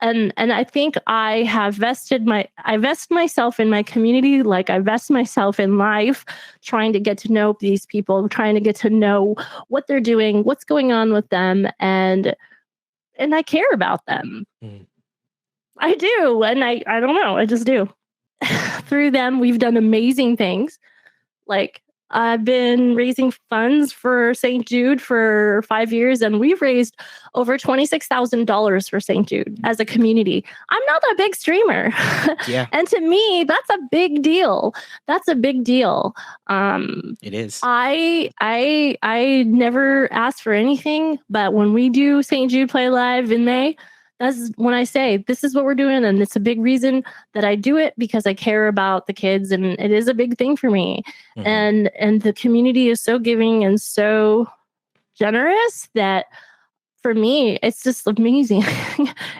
and I think I vest myself in my community, like I vest myself in life, trying to get to know these people, trying to get to know what they're doing, what's going on with them, and I care about them. I do. And I don't know, I just do. Through them, we've done amazing things. Like, I've been raising funds for St. Jude for 5 years, and we've raised over $26,000 for St. Jude as a community. I'm not a big streamer. Yeah. And to me, that's a big deal. That's a big deal. It is. I never asked for anything, but when we do St. Jude Play Live in May, that's when I say this is what we're doing, and it's a big reason that I do it because I care about the kids, and it is a big thing for me. Mhm. And the community is so giving and so generous that for me it's just amazing.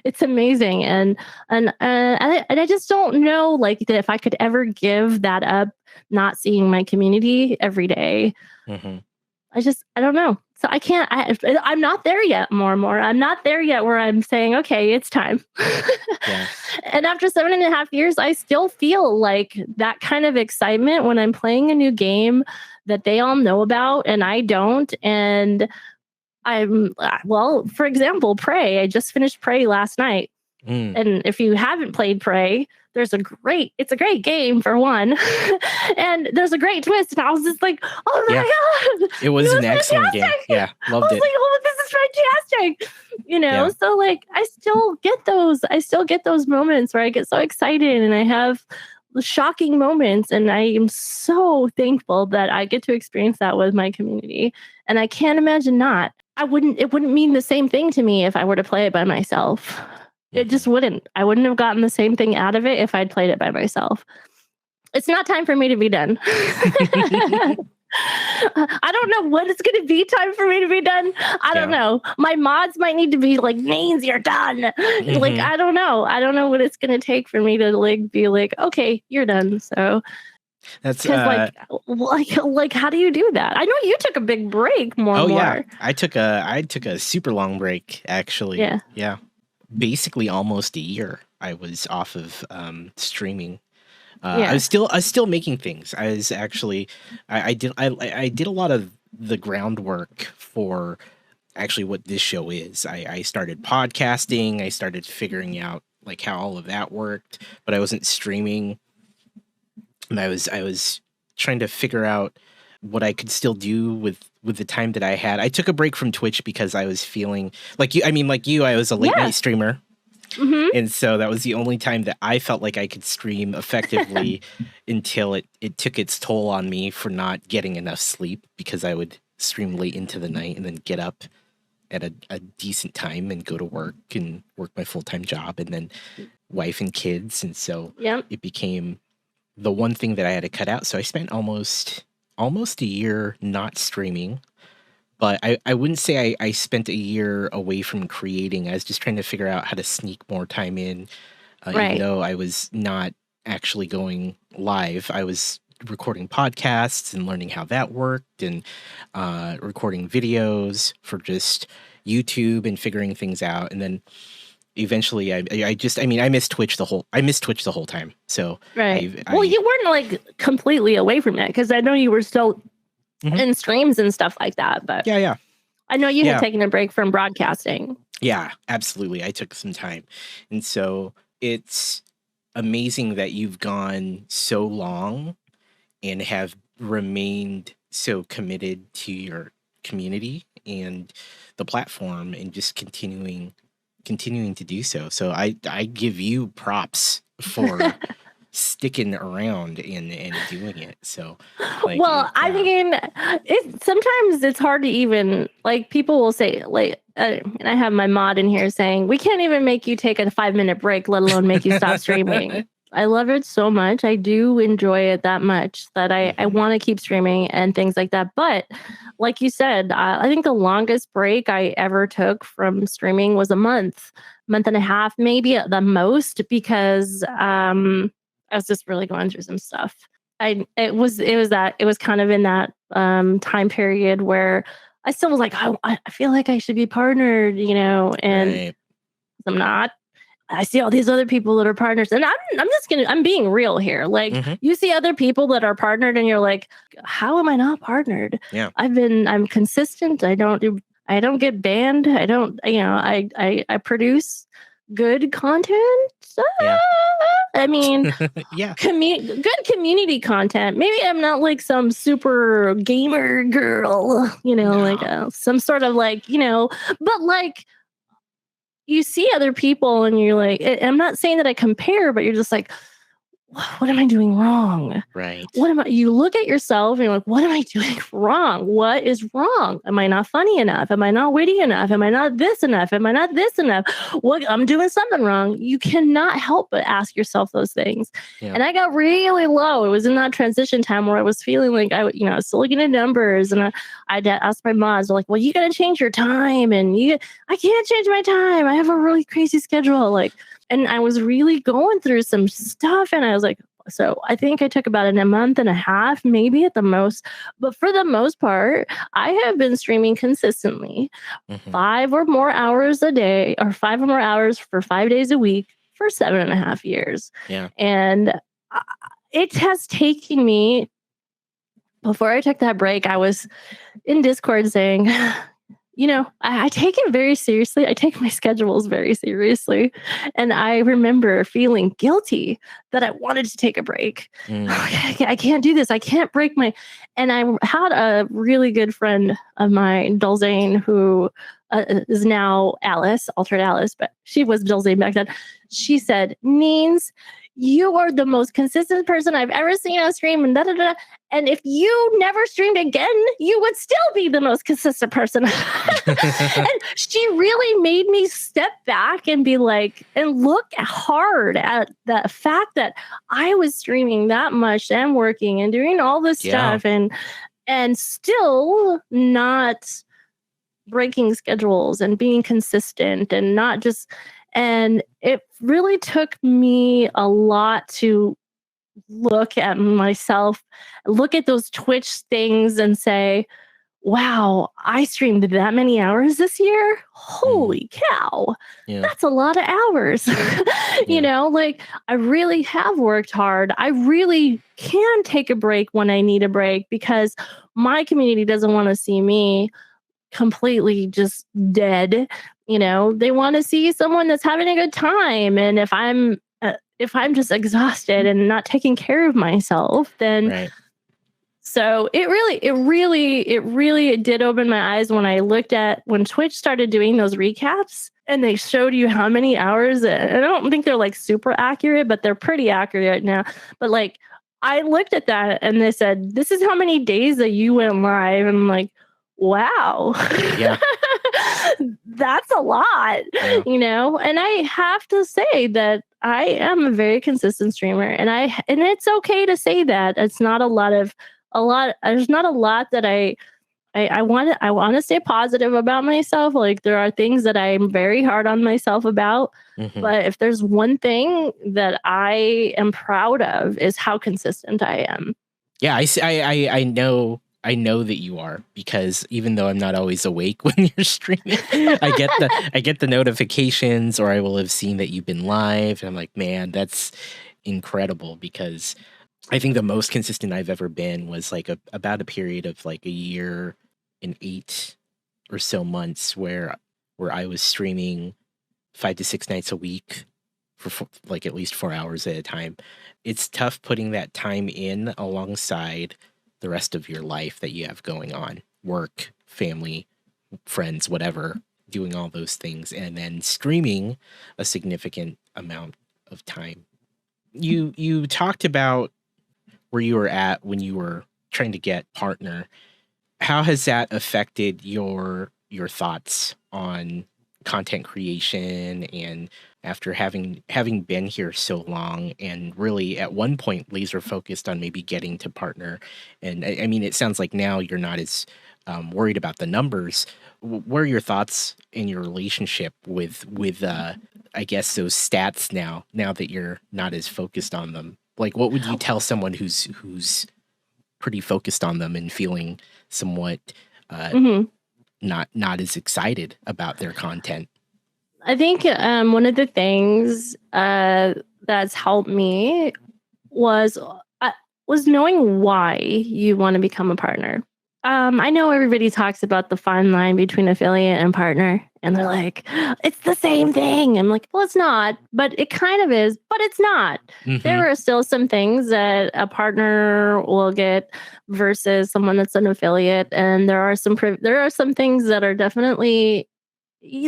It's amazing, and I just don't know like that if I could ever give that up, not seeing my community every day. Mhm. I don't know. So I can't. I'm not there yet. More. I'm not there yet where I'm saying, okay, it's time. Yeah. And after 7.5 years, I still feel like that kind of excitement when I'm playing a new game that they all know about and I don't. And well, for example, Prey. I just finished Prey last night. Mm. And if you haven't played Prey, it's a great game for one. And there's a great twist. And I was just like, oh Yeah. my God, It was it an excellent game. fantastic. Yeah, I loved was it. like, oh, this is fantastic. Yeah. So like I still get those moments where I get so excited and I have the shocking moments. And I am so thankful that I get to experience that with my community. And I can't imagine not. It wouldn't mean the same thing to me if I were to play it by myself. It just Mhm. wouldn't. I wouldn't have gotten the same thing out of it if I'd played it by myself. It's not time for me to be done. I don't know when it's going to be time for me to be done. I don't Yeah. know. My mods might need to be like, Mains, you're done. Like, Mhm. I don't know. I don't know what it's going to take for me to like be like, okay, you're done. So, That's because like, how do you do that? I know you took a big break more Oh and yeah. more. I took a super long break actually. Yeah. Yeah. Basically almost a year I was off of streaming. Yeah. I was still making things. I was actually I did a lot of the groundwork for actually what this show is. I started podcasting, I started figuring out like how all of that worked, but I wasn't streaming. And I was trying to figure out what I could still do with the time that I had. I took a break from Twitch because I was feeling like you. I mean, like you, I was a late Yeah. night streamer, Mm-hmm. and so that was the only time that I felt like I could stream effectively until it took its toll on me for not getting enough sleep because I would stream late into the night and then get up at a decent time and go to work and work my full-time job and then wife and kids. And so Yep. it became the one thing that I had to cut out. So I spent almost a year not streaming, but I wouldn't say I spent a year away from creating. I was just trying to figure out how to sneak more time in, even Right. though I was not actually going live. I was recording podcasts and learning how that worked and recording videos for just YouTube and figuring things out. And then eventually I missed Twitch the whole time. So Right. I Well, you weren't like completely away from it because I know you were still Mhm. in streams and stuff like that. But yeah. I know you Yeah. had taken a break from broadcasting. Yeah, absolutely. I took some time. And so it's amazing that you've gone so long and have remained so committed to your community and the platform and just continuing to do so. So I give you props for sticking around and doing it. So like Well, I mean, sometimes it's hard to even like people will say like, and I have my mod in here saying we can't even make you take a 5-minute break, let alone make you stop streaming. I love it so much. I do enjoy it that much that I Mhm. want to keep streaming and things like that. But like you said, I think the longest break I ever took from streaming was a month and a half, maybe at the most, because I was just really going through some stuff. It was kind of in that time period where I still was like, I feel like I should be partnered, and Right. I'm not. I see all these other people that are partners, and I'm being real here. Like Mhm. you see other people that are partnered, and you're like, how am I not partnered? Yeah. I'm consistent. I don't get banned. I don't, I produce good content. Yeah. I mean, Yeah. good community content. Maybe I'm not like some super gamer girl, like No. some sort of like, but like you see other people and you're like, I'm not saying that I compare, but you're just like, what am I doing wrong? Right. You look at yourself and you're like, what am I doing wrong? What is wrong? Am I not funny enough? Am I not witty enough? Am I not this enough? Am I not this enough? What, I'm doing something wrong. You cannot help but ask yourself those things. Yeah. And I got really low. It was in that transition time where I was feeling like I was still looking at numbers, and I'd ask my moms, like, well, you got to change your time, and I can't change my time. I have a really crazy schedule. And I was really going through some stuff, and I was like, so I think I took about a month and a half, maybe at the most. But for the most part, I have been streaming consistently 5 or more hours a day, or 5 or more hours for 5 days a week for 7.5 years. Yeah. And it has taken me, before I took that break, I was in Discord saying, I take it very seriously. I take my schedules very seriously. And I remember feeling guilty that I wanted to take a break. I can't do this. I can't break my... And I had a really good friend of mine, Dulzane, who is now Alice, Altered Alice, but she was Dulzane back then. She said, Neens, you are the most consistent person I've ever seen on stream, and And if you never streamed again, you would still be the most consistent person. And she really made me step back and be like, and look hard at the fact that I was streaming that much and working and doing all this stuff and still not breaking schedules and being consistent and not just... And it really took me a lot to look at myself, look at those Twitch things and say, wow, I streamed that many hours this year. Holy cow. Yeah. That's a lot of hours. I really have worked hard. I really can take a break when I need a break, because my community doesn't want to see me completely just dead. They want to see someone that's having a good time. And if I'm just exhausted and not taking care of myself, then right. So it really did open my eyes when I looked at when Twitch started doing those recaps and they showed you how many hours. And I don't think they're super accurate, but they're pretty accurate now. But I looked at that and they said, this is how many days that you went live. And I'm like, wow. Yeah. That's a lot, and I have to say that I am a very consistent streamer, and it's okay to say that. It's not there's not a lot that I want to stay positive about myself. There are things that I'm very hard on myself about, but if there's one thing that I am proud of is how consistent I am. Yeah, I know that you are, because even though I'm not always awake when you're streaming, I get the notifications, or I will have seen that you've been live, and I'm like, man, that's incredible, because I think the most consistent I've ever been was about a period of a year and 8 or so months where I was streaming 5 to 6 nights a week for at least 4 hours at a time. It's tough putting that time in alongside the rest of your life that you have going on, work, family, friends, whatever, doing all those things, and then streaming a significant amount of time. You talked about where you were at when you were trying to get partner. How has that affected your thoughts on content creation, and after having been here so long and really at one point laser focused on maybe getting to partner? And I mean, it sounds like now you're not as worried about the numbers. What are your thoughts in your relationship with I guess those stats now that you're not as focused on them? What would you tell someone who's pretty focused on them and feeling somewhat not as excited about their content? I think one of the things that's helped me was knowing why you want to become a partner. I know everybody talks about the fine line between affiliate and partner, and they're like, it's the same thing. I'm like, well, it's not, but it kind of is, but it's not. There are still some things that a partner will get versus someone that's an affiliate. And there are some things that are definitely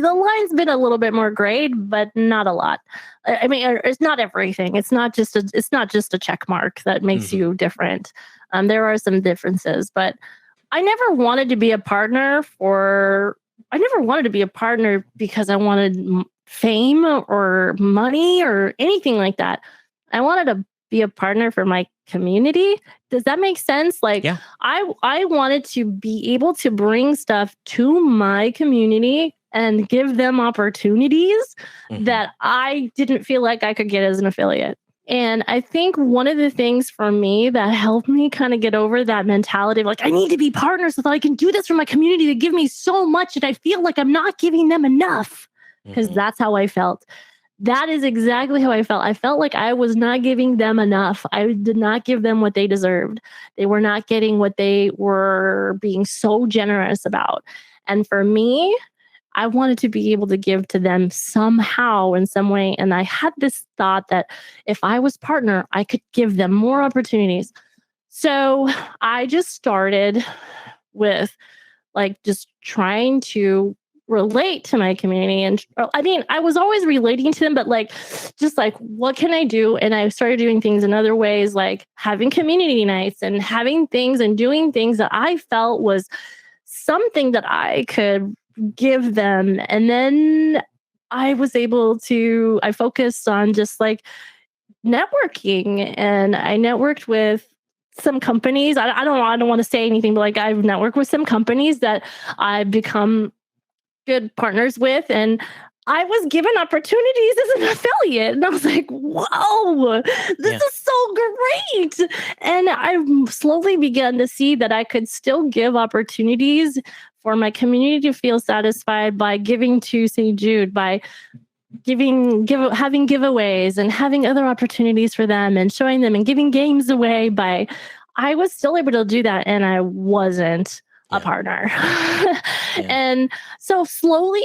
the line's been a little bit more grayed, but not a lot. I mean, it's not everything. It's not just a check mark that makes you different. There are some differences, but I never wanted to be a partner because I wanted fame or money or anything like that. I wanted to be a partner for my community. Does that make sense? Like, Yeah. I wanted to be able to bring stuff to my community and give them opportunities that I didn't feel like I could get as an affiliate. And I think one of the things for me that helped me kind of get over that mentality of like, I need to be partners so that I can do this for my community to give me so much. And I feel like I'm not giving them enough, because that's how I felt. That is exactly how I felt. I felt like I was not giving them enough. I did not give them what they deserved. They were not getting what they were being so generous about. And for me, I wanted to be able to give to them somehow in some way. And I had this thought that if I was partner, I could give them more opportunities. So I just started with like just trying to relate to my community. And I mean, I was always relating to them, but like, just like, what can I do? And I started doing things in other ways, like having community nights and having things and doing things that I felt was something that I could give them. And then I focused on just like networking, and I networked with some companies. I don't want to say anything, but like I've networked with some companies that I've become good partners with, and I was given opportunities as an affiliate, and I was like, whoa, this is so great. And I slowly began to see that I could still give opportunities for my community to feel satisfied by giving to St. Jude, by having giveaways and having other opportunities for them and showing them and giving games away. I was still able to do that, and I wasn't a partner. And so slowly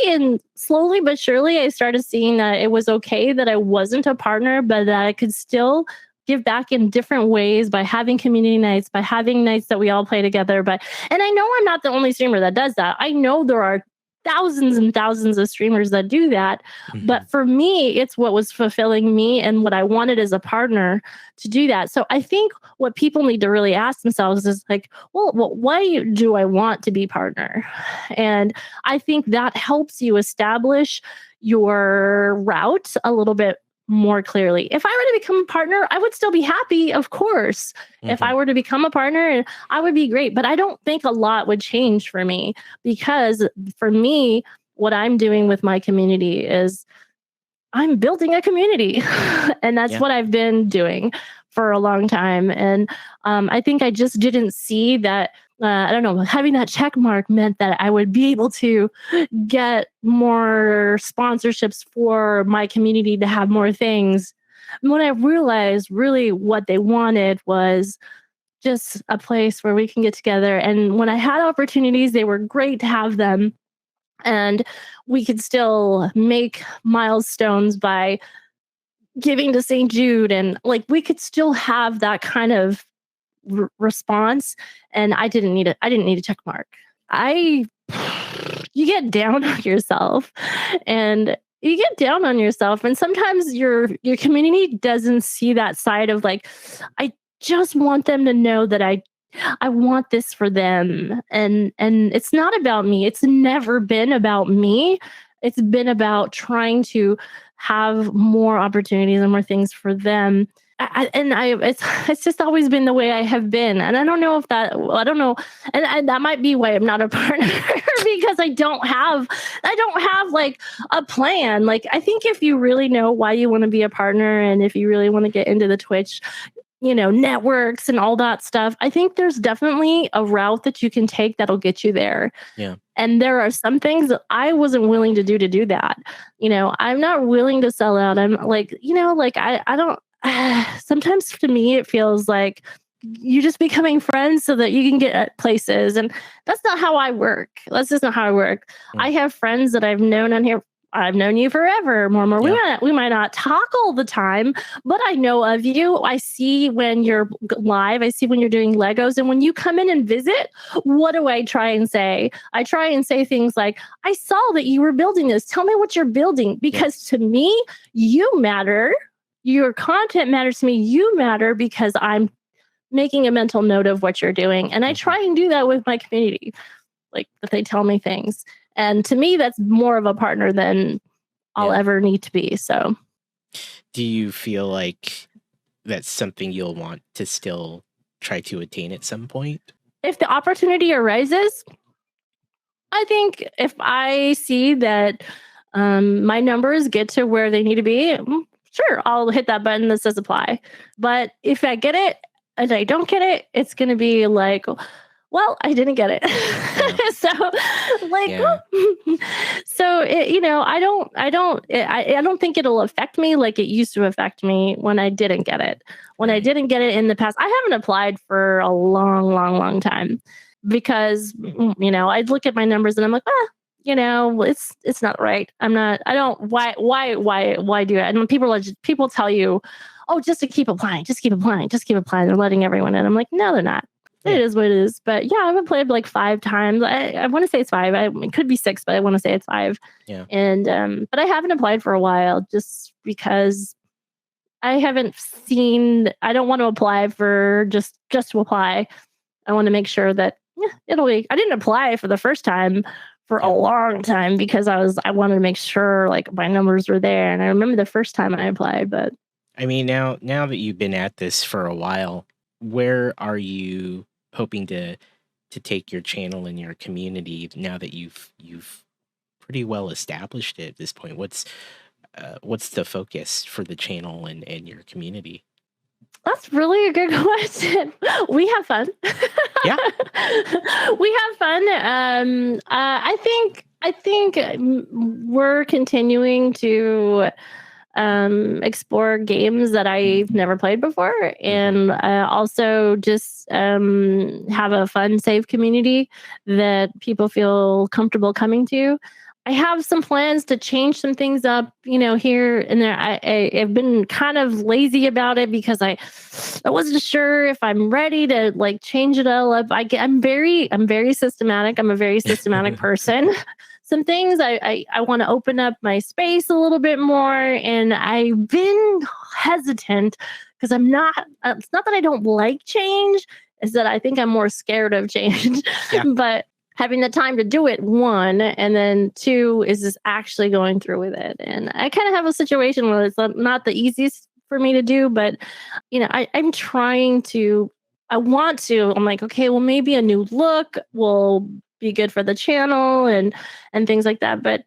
but surely, I started seeing that it was okay that I wasn't a partner, but that I could still give back in different ways by having community nights, by having nights that we all play together. And I know I'm not the only streamer that does that. I know there are thousands and thousands of streamers that do that. But for me, it's what was fulfilling me and what I wanted as a partner to do that. So I think what people need to really ask themselves is like, well, why do I want to be partner? And I think that helps you establish your route a little bit more clearly. If I were to become a partner, I would still be happy, of course. If I were to become a partner, I would be great. But I don't think a lot would change for me, because for me, what I'm doing with my community is I'm building a community. And that's what I've been doing for a long time. And I think I just didn't see that. I don't know, having that check mark meant that I would be able to get more sponsorships for my community to have more things. And when I realized really what they wanted was just a place where we can get together. And when I had opportunities, they were great to have them. And we could still make milestones by giving to St. Jude. And like, we could still have that kind of response, and I didn't need a check mark. You get down on yourself, and sometimes your community doesn't see that side of like, I just want them to know that I want this for them, and it's not about me. It's never been about me. It's been about trying to have more opportunities and more things for them. It's just always been the way I have been. And I don't know. And that might be why I'm not a partner because I don't have like a plan. Like, I think if you really know why you want to be a partner, and if you really want to get into the Twitch, networks and all that stuff, I think there's definitely a route that you can take that'll get you there. Yeah. And there are some things that I wasn't willing to do that. I'm not willing to sell out. I'm like, I don't, sometimes to me, it feels like you're just becoming friends so that you can get at places. And that's not how I work. That's just not how I work. I have friends that I've known on here I've known you forever, Mormor. We might not talk all the time, but I know of you. I see when you're live. I see when you're doing Legos. And when you come in and visit, what do I try and say? I try and say things like, I saw that you were building this. Tell me what you're building. Because to me, you matter. Your content matters to me. You matter because I'm making a mental note of what you're doing. And I try and do that with my community, like that they tell me things. And to me, that's more of a partner than I'll ever need to be. So do you feel like that's something you'll want to still try to attain at some point? If the opportunity arises, I think if I see that my numbers get to where they need to be, sure, I'll hit that button that says apply. But if I get it and I don't get it, it's going to be like, well, I didn't get it. So I don't think it'll affect me like it used to affect me when I didn't get it. When I didn't get it in the past, I haven't applied for a long time because, I'd look at my numbers and I'm like, it's not right. Why do it? And people tell you, oh, just to keep applying. They're letting everyone in. I'm like, no, they're not. It is what it is. But yeah, I've played like 5 times. I want to say it's 5. It could be 6, but I want to say it's 5. Yeah. And but I haven't applied for a while just because I haven't seen. I don't want to apply for just to apply. I want to make sure that it'll be. I didn't apply for the first time for a long time because I wanted to make sure like my numbers were there. And I remember the first time I applied, but I mean now that you've been at this for a while, where are you hoping to take your channel and your community now that you've pretty well established it at this point? What's the focus for the channel and your community? That's really a good question. We have fun. Yeah. We have fun. I think we're continuing to explore games that I've never played before, and also just have a fun, safe community that people feel comfortable coming to. I have some plans to change some things up, here and there. I've been kind of lazy about it because I wasn't sure if I'm ready to like change it all up. I'm very systematic. I'm a very systematic person. Some things I want to open up my space a little bit more, and I've been hesitant because it's not that I don't like change, it's that I think I'm more scared of change. Yeah. But having the time to do it, 1, and then 2 is just actually going through with it. And I kind of have a situation where it's not the easiest for me to do, but I'm trying to. I'm like, okay, well, maybe a new look will be good for the channel and things like that, but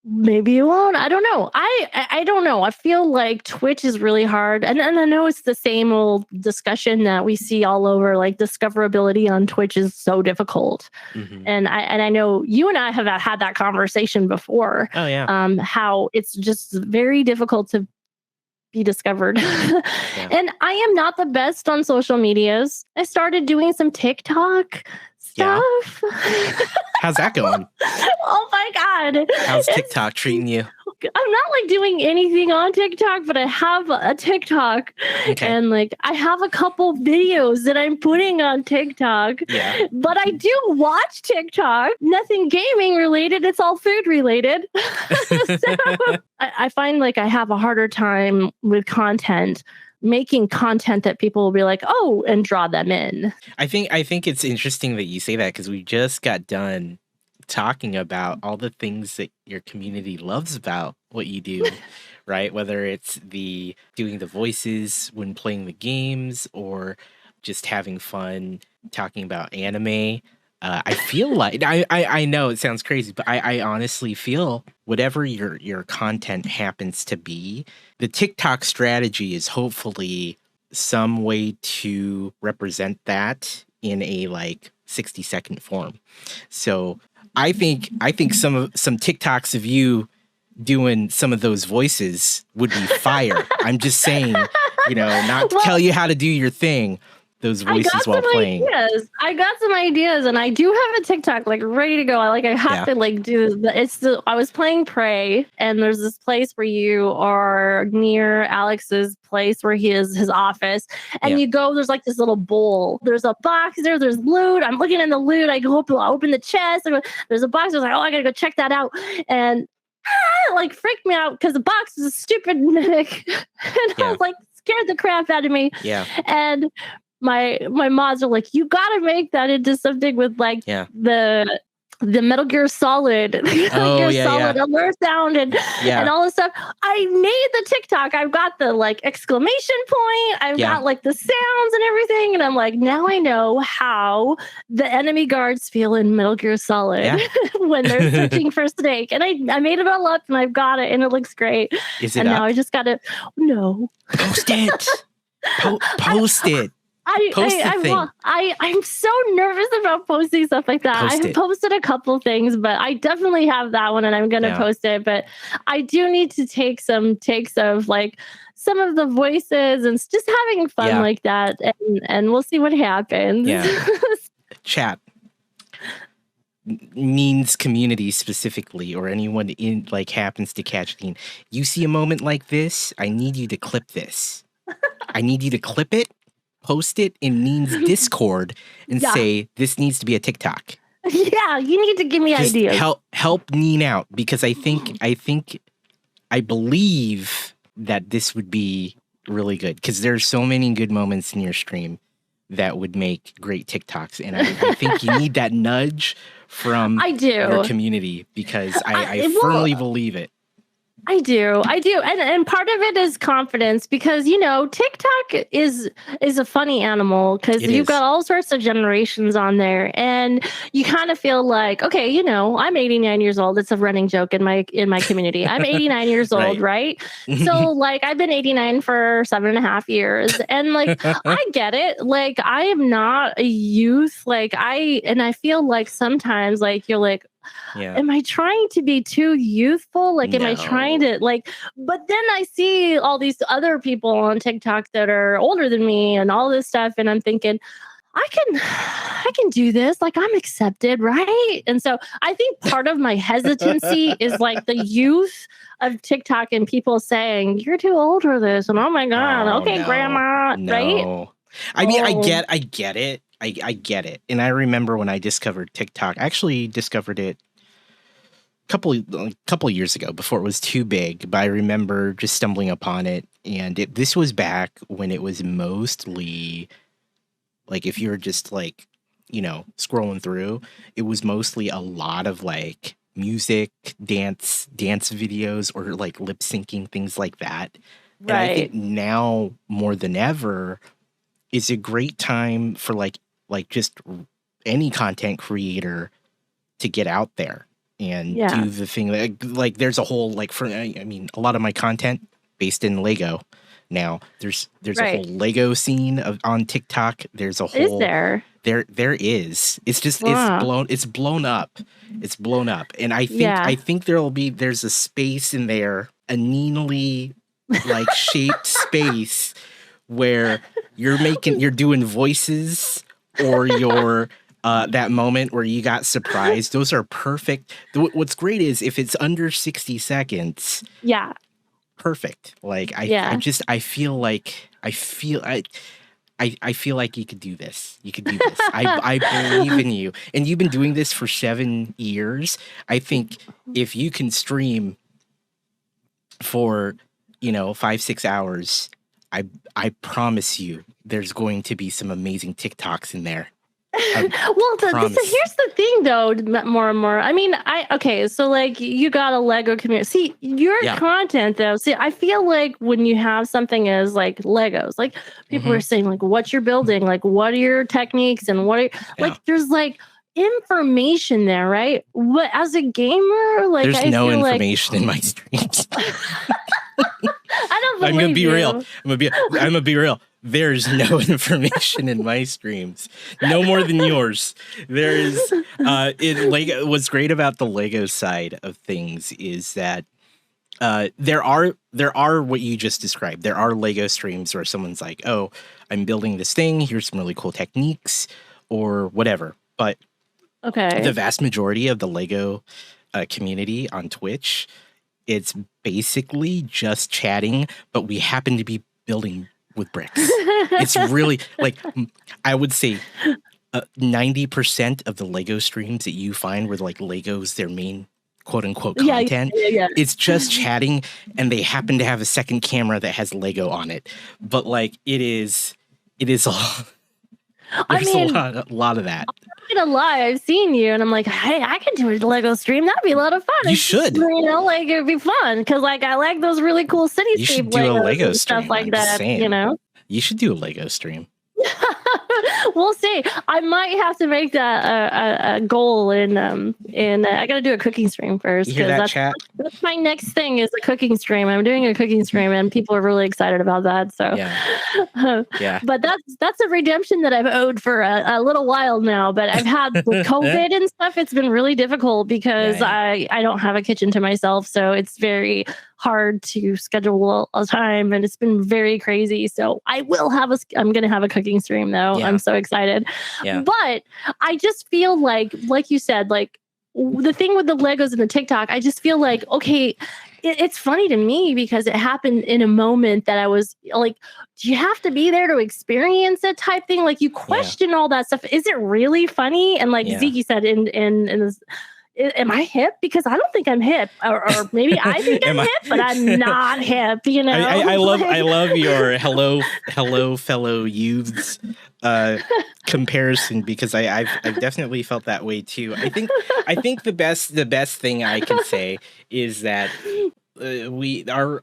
maybe it won't. I don't know. I don't know. I feel like Twitch is really hard, and I know it's the same old discussion that we see all over. Like discoverability on Twitch is so difficult, and I know you and I have had that conversation before. Oh yeah. How it's just very difficult to be discovered. Yeah. And I am not the best on social medias. I started doing some TikTok stuff. Yeah. How's that going? Oh my God. How's TikTok treating you? I'm not like doing anything on TikTok, but I have a TikTok. Okay. And like I have a couple videos that I'm putting on TikTok. Yeah. But I do watch TikTok. Nothing gaming related. It's all food related. So I find like I have a harder time with making content that people will be like, oh, and draw them in. I think it's interesting that you say that because we just got done talking about all the things that your community loves about what you do, right? Whether it's doing the voices when playing the games or just having fun talking about anime. I feel like I know it sounds crazy, but I honestly feel whatever your content happens to be, the TikTok strategy is hopefully some way to represent that in a like 60-second form. So I think some TikToks of you doing some of those voices would be fire. I'm just saying, not to tell you how to do your thing. those I got voices while some playing. ideas. I got some ideas, and I do have a TikTok like ready to go. I have to like do the. I was playing Prey, and there's this place where you are near Alex's place where he is his office, and you go. There's like this little bowl. There's a box there. There's loot. I'm looking in the loot. I go open the chest. There's a box. I was like, oh, I gotta go check that out, and like freaked me out because the box is a stupid mimic, and I was like scared the crap out of me. Yeah, and my mods are like, you gotta make that into something with like the Metal Gear Solid, Solid alert sound and all this stuff. I made the TikTok. I've got the like exclamation point. I've got like the sounds and everything. And I'm like, now I know how the enemy guards feel in Metal Gear Solid when they're searching for Snake. And I made it all up and I've got it and it looks great. Is it and up? now I just gotta post it. Post it. I'm so nervous about posting stuff like that. I have posted a couple things, but I definitely have that one and I'm going to post it. But I do need to take some takes of like some of the voices and just having fun like that. And we'll see what happens. Yeah. Chat means community specifically, or anyone in like happens to catch the. You see a moment like this, I need you to clip this. I need you to clip it. Post it in Neen's Discord and say this needs to be a TikTok. Yeah, you need to give me ideas. Help Neen out because I believe that this would be really good because there's so many good moments in your stream that would make great TikToks, and I think you need that nudge from your community because I firmly believe it. I do. And part of it is confidence because, TikTok is a funny animal because you've got all sorts of generations on there and you kind of feel like, okay, I'm 89 years old. It's a running joke in my community. I'm 89 years old, right? So like I've been 89 for 7.5 years and like, I get it. Like I am not a youth. Like I feel like sometimes like you're like, am I trying to be too youthful? Like, am I trying to but then I see all these other people on TikTok that are older than me and all this stuff. And I'm thinking, I can do this. Like I'm accepted. Right. And so I think part of my hesitancy is like the youth of TikTok and people saying, you're too old for this. And oh my God. Grandma. Right. I mean, I get it. I get it. And I remember when I discovered TikTok, I actually discovered it a couple years ago before it was too big, but I remember just stumbling upon it. And this was back when it was mostly like, if you're just like, scrolling through, it was mostly a lot of like music, dance videos or like lip syncing, things like that. Right. And I think now more than ever is a great time for like just any content creator to get out there and do the thing like there's a whole a lot of my content based in Lego now. There's a whole Lego scene on TikTok. There's a whole there is. It's just it's blown up. It's blown up. And I think there's a space in there, a neatly like shaped space where you're doing voices or you're that moment where you got surprised. Those are perfect. What's great is if it's under 60 seconds. Yeah. Perfect. Like I feel like you could do this. You could do this. I believe in you. And you've been doing this for 7 years. I think if you can stream for 5-6 hours, I promise you there's going to be some amazing TikToks in there. Here's the thing though, more and more. I mean, so like you got a Lego community. See, your content though. See, I feel like when you have something as like Legos, like people are saying like what you're building, like what are your techniques and what are like there's like information there, right? What as a gamer, like there's no information in my streams. I don't believe I'm gonna be real. I'm gonna be real. There's no information in my streams, no more than yours. There is. What's great about the Lego side of things is that There are what you just described. There are Lego streams where someone's like, "Oh, I'm building this thing. Here's some really cool techniques," or whatever. But the Okay. vast majority of the Lego community on Twitch, it's basically just chatting, but we happen to be building with bricks. It's really like I would say 90% of the Lego streams that you find where like Lego's their main quote unquote Yeah, content. yeah. It's just chatting, and they happen to have a second camera that has Lego on it. But like it is a I there's mean, a lot of that. I'm not gonna lie, I've seen you, and I'm like, hey, I could do a Lego stream. That'd be a lot of fun. You It's just, should. you know, like it'd be fun because, like, I like those really cool You should cityscape do a Legos Lego and stuff stream. like I'm just that. saying. You know. You should do a Lego stream. We'll see. I might have to make that a goal, and I got to do a cooking stream first You hear because that, chat? that's my next thing is a cooking stream. I'm doing a cooking stream, and people are really excited about that. So, Yeah. but that's a redemption that I've owed for a little while now. But I've had with COVID and stuff, it's been really difficult because Yeah. I don't have a kitchen to myself, so it's very hard to schedule a time, and it's been very crazy. So I'm going to have a cooking stream though. Yeah. I'm so excited. Yeah. But I just feel like you said, like the thing with the Legos and the TikTok, I just feel like, okay, it's funny to me because it happened in a moment that I was like, do you have to be there to experience it type thing? Like you question all that stuff. Is it really funny? And like Zeke said in this, am I hip? Because I don't think I'm hip, or maybe I think I'm hip, but I'm not hip. You know, I love your hello fellow youths comparison, because I've definitely felt that way too. I think the best thing I can say is that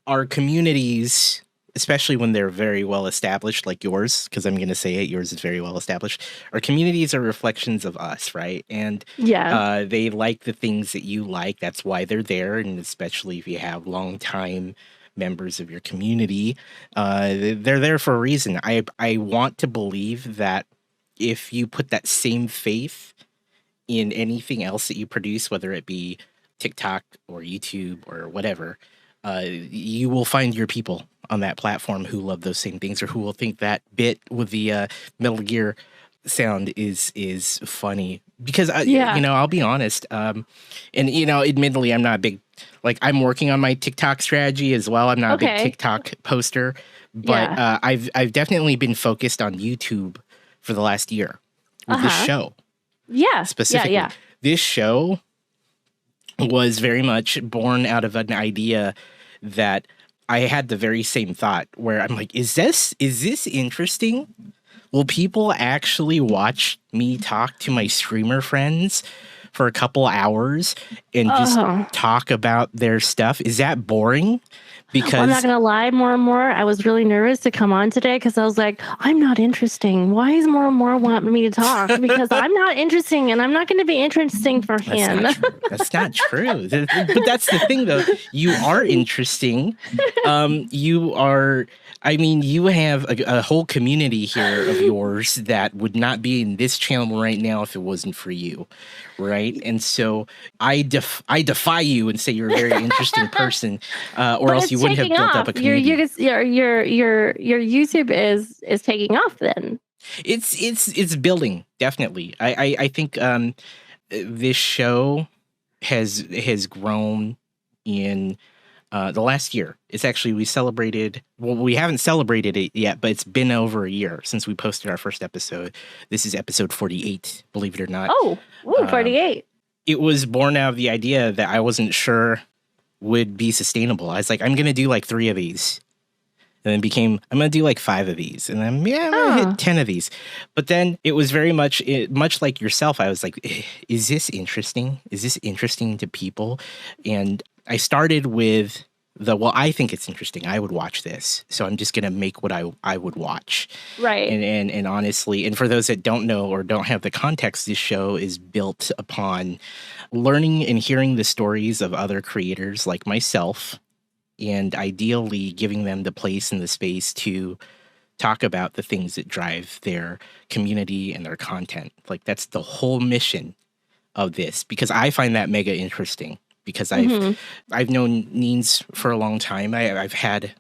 our communities, especially when they're very well established, like yours, because I'm going to say it, yours is very well established. Our communities are reflections of us, right? And they like the things that you like. That's why they're there. And especially if you have long-time members of your community, they're there for a reason. I want to believe that if you put that same faith in anything else that you produce, whether it be TikTok or YouTube or whatever, you will find your people on that platform who love those same things, or who will think that bit with the Metal Gear sound is funny. Because I'll be honest, and admittedly, I'm not a big, like, I'm working on my TikTok strategy as well. I'm not a big TikTok poster, but I've definitely been focused on YouTube for the last year with this show. Yeah, specifically, this show was very much born out of an idea that I had the very same thought, where I'm like, is this interesting? Will people actually watch me talk to my streamer friends for a couple hours and just talk about their stuff? Is that boring? Because I'm not going to lie, more and more, I was really nervous to come on today because I was like, I'm not interesting. Why is more and more wanting me to talk? Because I'm not interesting, and I'm not going to be interesting for him. That's not true. But that's the thing, though. You are interesting. You are... I mean, you have a whole community here of yours that would not be in this channel right now if it wasn't for you, right? And so I defy you and say you're a very interesting person, or else you wouldn't have built up a community. Your YouTube is taking off. Then it's building, definitely. I think this show has grown in the last year. It's actually, we haven't celebrated it yet, but it's been over a year since we posted our first episode. This is episode 48, believe it or not. 48. It was born out of the idea that I wasn't sure would be sustainable. I was like, I'm going to do like 3 of these. And then I'm going to do like 5 of these. And then, I'm going to hit 10 of these. But then it was very much like yourself. I was like, is this interesting? Is this interesting to people? And I started with I think it's interesting. I would watch this. So I'm just going to make what I would watch. Right. And honestly, and for those that don't know or don't have the context, this show is built upon learning and hearing the stories of other creators like myself, and ideally giving them the place and the space to talk about the things that drive their community and their content. Like, that's the whole mission of this, because I find that mega interesting. because Mhm. I've known Neens for a long time. I've had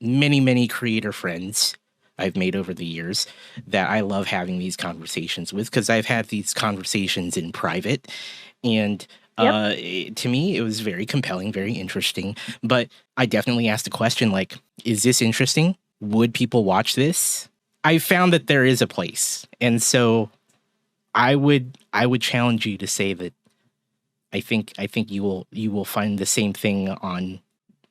many creator friends I've made over the years that I love having these conversations with, because I've had these conversations in private, and Yep. to me it was very compelling, very interesting. But I definitely asked a question like, is this interesting? Would people watch this? I found that there is a place, and so I would challenge you to say that I think you will find the same thing on,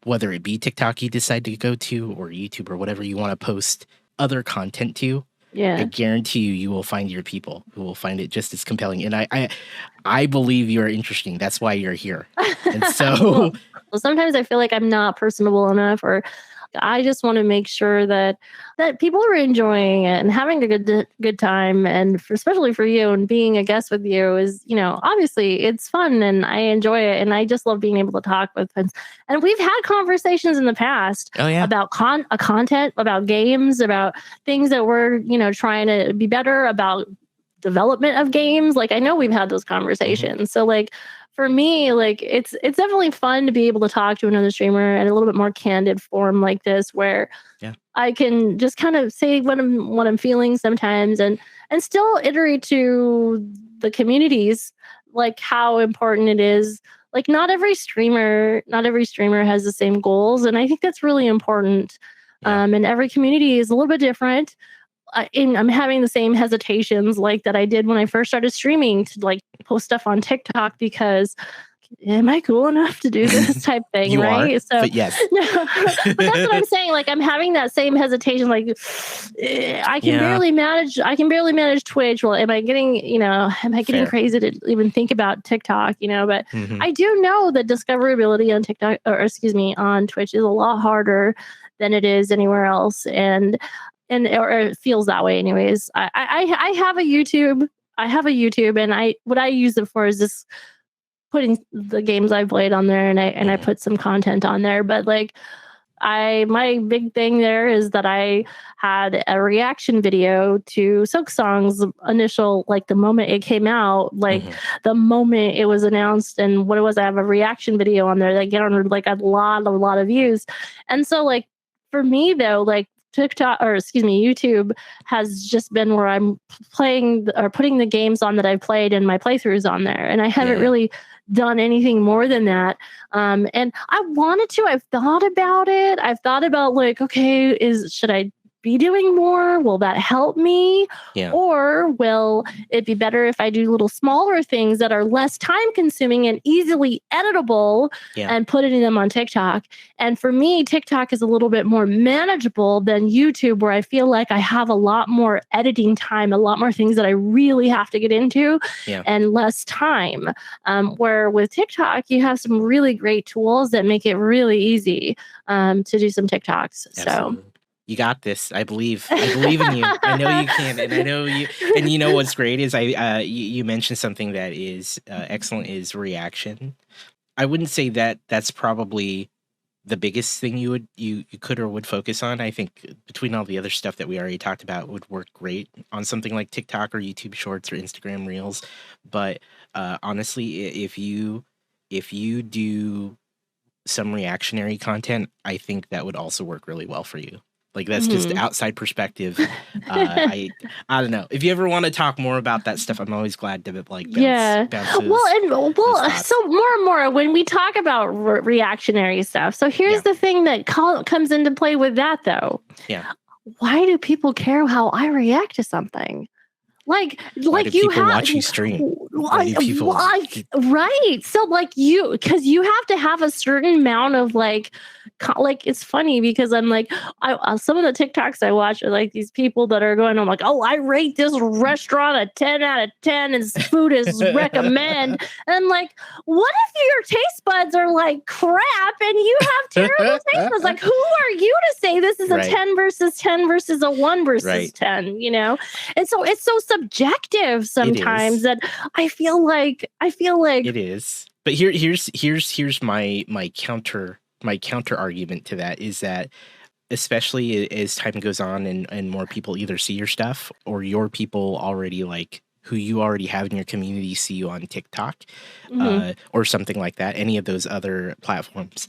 whether it be TikTok you decide to go to, or YouTube, or whatever you want to post other content to. I Yeah. guarantee you will find your people who will find it just as compelling. And I believe you're interesting. That's why you're here. And so Well, sometimes I feel like I'm not personable enough, or I just want to make sure that people are enjoying it and having a good time. And especially for you, and being a guest with you is, obviously it's fun and I enjoy it, and I just love being able to talk with friends. And we've had conversations in the past oh yeah. about content, about games, about things that we're trying to be better about, development of games. Like, I know we've had those conversations. So like, for me, like, it's definitely fun to be able to talk to another streamer in a little bit more candid form like this, where Yeah. I can just kind of say what I'm feeling sometimes, and still iterate to the communities, like how important it is. Like, not every streamer has the same goals, and I think that's really important. Yeah. And every community is a little bit different. I'm having the same hesitations like that I did when I first started streaming, to like post stuff on TikTok, because am I cool enough to do this type thing, You right? are, So, but yes. but that's what I'm saying. Like, I'm having that same hesitation. Like, I can Yeah. barely manage Twitch. Well, am I getting Fair. crazy to even think about TikTok? But Mhm. I do know that discoverability on TikTok, or excuse me, on Twitch, is a lot harder than it is anywhere else, and or it feels that way anyways. I have a YouTube. And what I use it for is just putting the games I played on there, and I Mhm. put some content on there. But like, my big thing there is that I had a reaction video to Silk Song's initial, like, the moment it came out, like Mhm. the moment it was announced, and what it was, I have a reaction video on there that garnered like a lot of views. And so, like, for me though, like, TikTok, or excuse me, YouTube has just been where I'm playing or putting the games on that I've played and my playthroughs on there. And I haven't Yeah. really done anything more than that. And I wanted to, I've thought about it. I've thought about, like, okay, should I be doing more? Will that help me? Yeah. Or will it be better if I do little smaller things that are less time consuming and easily editable, Yeah. and putting them on TikTok? And for me, TikTok is a little bit more manageable than YouTube, where I feel like I have a lot more editing time, a lot more things that I really have to get into, Yeah. and less time. Where with TikTok, you have some really great tools that make it really easy to do some TikToks. So. Absolutely. You got this. I believe in you. I know you can, and I know you. And you know what's great is you mentioned something that is excellent, is reaction. I wouldn't say that that's probably the biggest thing you could or would focus on. I think between all the other stuff that we already talked about, would work great on something like TikTok or YouTube Shorts or Instagram Reels. But honestly, if you do some reactionary content, I think that would also work really well for you. Like, that's just Mhm. outside perspective. I don't know. If you ever want to talk more about that stuff, I'm always glad to like Yeah. bounce those, Well, thoughts. so more and more when we talk about reactionary stuff. So here's Yeah. the thing that comes into play with that, though. Yeah. Why do people care how I react to something? Why do you people have watch you stream? Why do people right? So like, because you have to have a certain amount of like it's funny because I'm like, some of the TikToks I watch are like these people that are going, I'm like, oh, I rate this restaurant a 10 out of 10 and food is recommend. And I'm like, what if your taste buds are like crap and you have terrible taste buds? Like, who are you to say this is a Right. 10 versus 10 versus a 1 versus Right. 10, And so it's so subjective sometimes is. that I feel like It is. But here's my counter argument to that, is that especially as time goes on and more people either see your stuff, or your people already like who you already have in your community see you on TikTok or something like that, any of those other platforms,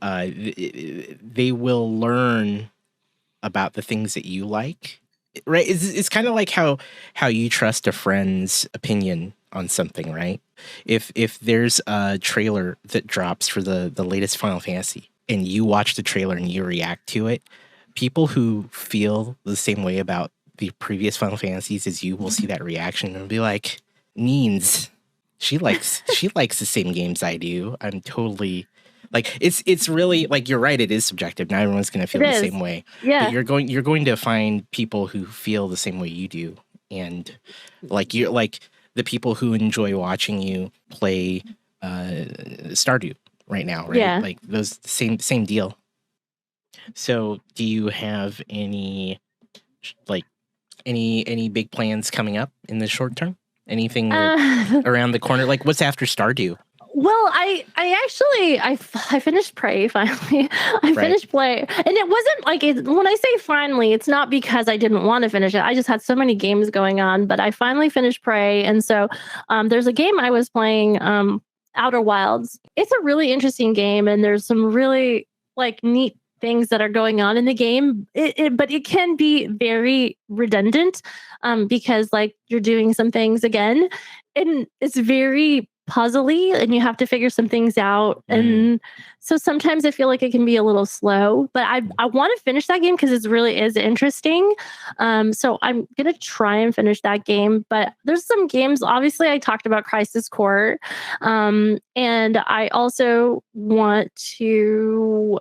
they will learn about the things that you like, right? It's kind of like how you trust a friend's opinion on something, right? If there's a trailer that drops for the latest Final Fantasy and you watch the trailer and you react to it, people who feel the same way about the previous Final Fantasies as you will see that reaction and be like, Neens, she likes the same games I do. I'm totally like, it's really like, you're right, it is subjective. Not everyone's gonna feel the same way. Yeah. But you're going to find people who feel the same way you do. And like you're like the people who enjoy watching you play Stardew right now, right? Yeah. Like those same deal. So do you have any like any big plans coming up in the short term? Anything around the corner? Like what's after Stardew? Well, I finished Prey finally. I finished Play, and it wasn't like when I say finally, it's not because I didn't want to finish it. I just had so many games going on, but I finally finished Prey, and so there's a game I was playing, Outer Wilds. It's a really interesting game, and there's some really like neat things that are going on in the game. But it can be very redundant because like you're doing some things again, and it's very puzzly and you have to figure some things out. And so sometimes I feel like it can be a little slow, but I want to finish that game because it really is interesting. So I'm going to try and finish that game, but there's some games, obviously I talked about Crisis Core. And I also want to,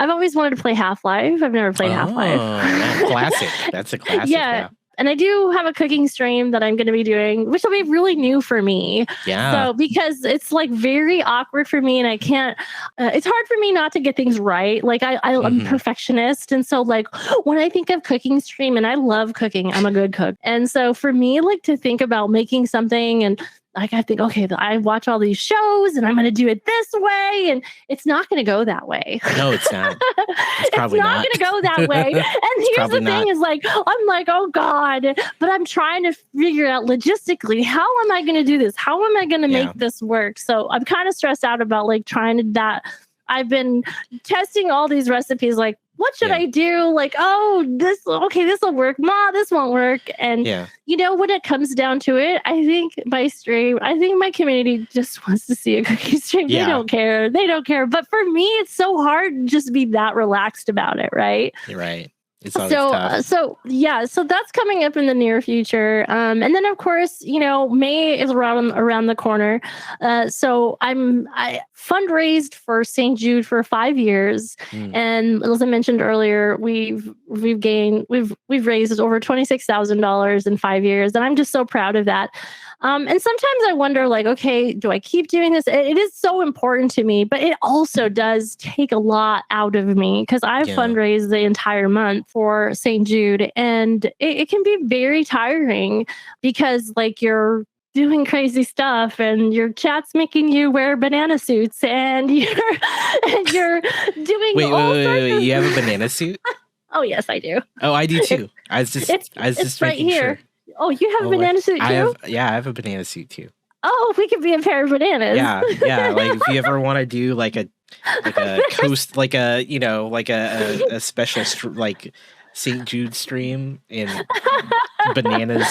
I've always wanted to play Half-Life. I've never played Half-Life. Classic. That's a classic. Yeah. And I do have a cooking stream that I'm going to be doing, which will be really new for me. Yeah. So because it's like very awkward for me and I can't, it's hard for me not to get things right. Like I'm a perfectionist. And so like when I think of cooking stream, and I love cooking, I'm a good cook. And so for me, like to think about making something and like, I think, okay, I watch all these shows and I'm going to do it this way. And it's not going to go that way. No, it's not. It's probably not going to go that way. And here's the thing is like, I'm like, oh God, but I'm trying to figure out logistically, how am I going to do this? How am I going to make this work? So I'm kind of stressed out about like trying to that. I've been testing all these recipes, like, what should I do? Like, oh, this will work. Ma, this won't work. And, you know, when it comes down to it, I think my community just wants to see a cookie stream. Yeah. They don't care. But for me, it's so hard to just be that relaxed about it, right? You're right. It's always tough. So that's coming up in the near future. And then of course, you know, May is around the corner. So I fundraised for St. Jude for 5 years. And as I mentioned earlier, we've raised over $26,000 in 5 years. And I'm just so proud of that. And sometimes I wonder, like, okay, do I keep doing this? It is so important to me, but it also does take a lot out of me because I've fundraised the entire month for St. Jude. And it can be very tiring because, like, you're doing crazy stuff and your chat's making you wear banana suits and you're doing Wait, you have a banana suit? Oh, yes, I do. Oh, I do too. I was just right here. Sure. Oh, you have a banana suit too? I have a banana suit too. Oh, we could be a pair of bananas. Yeah. Like if you ever want to do like a coast, like a special like St. Jude stream and banana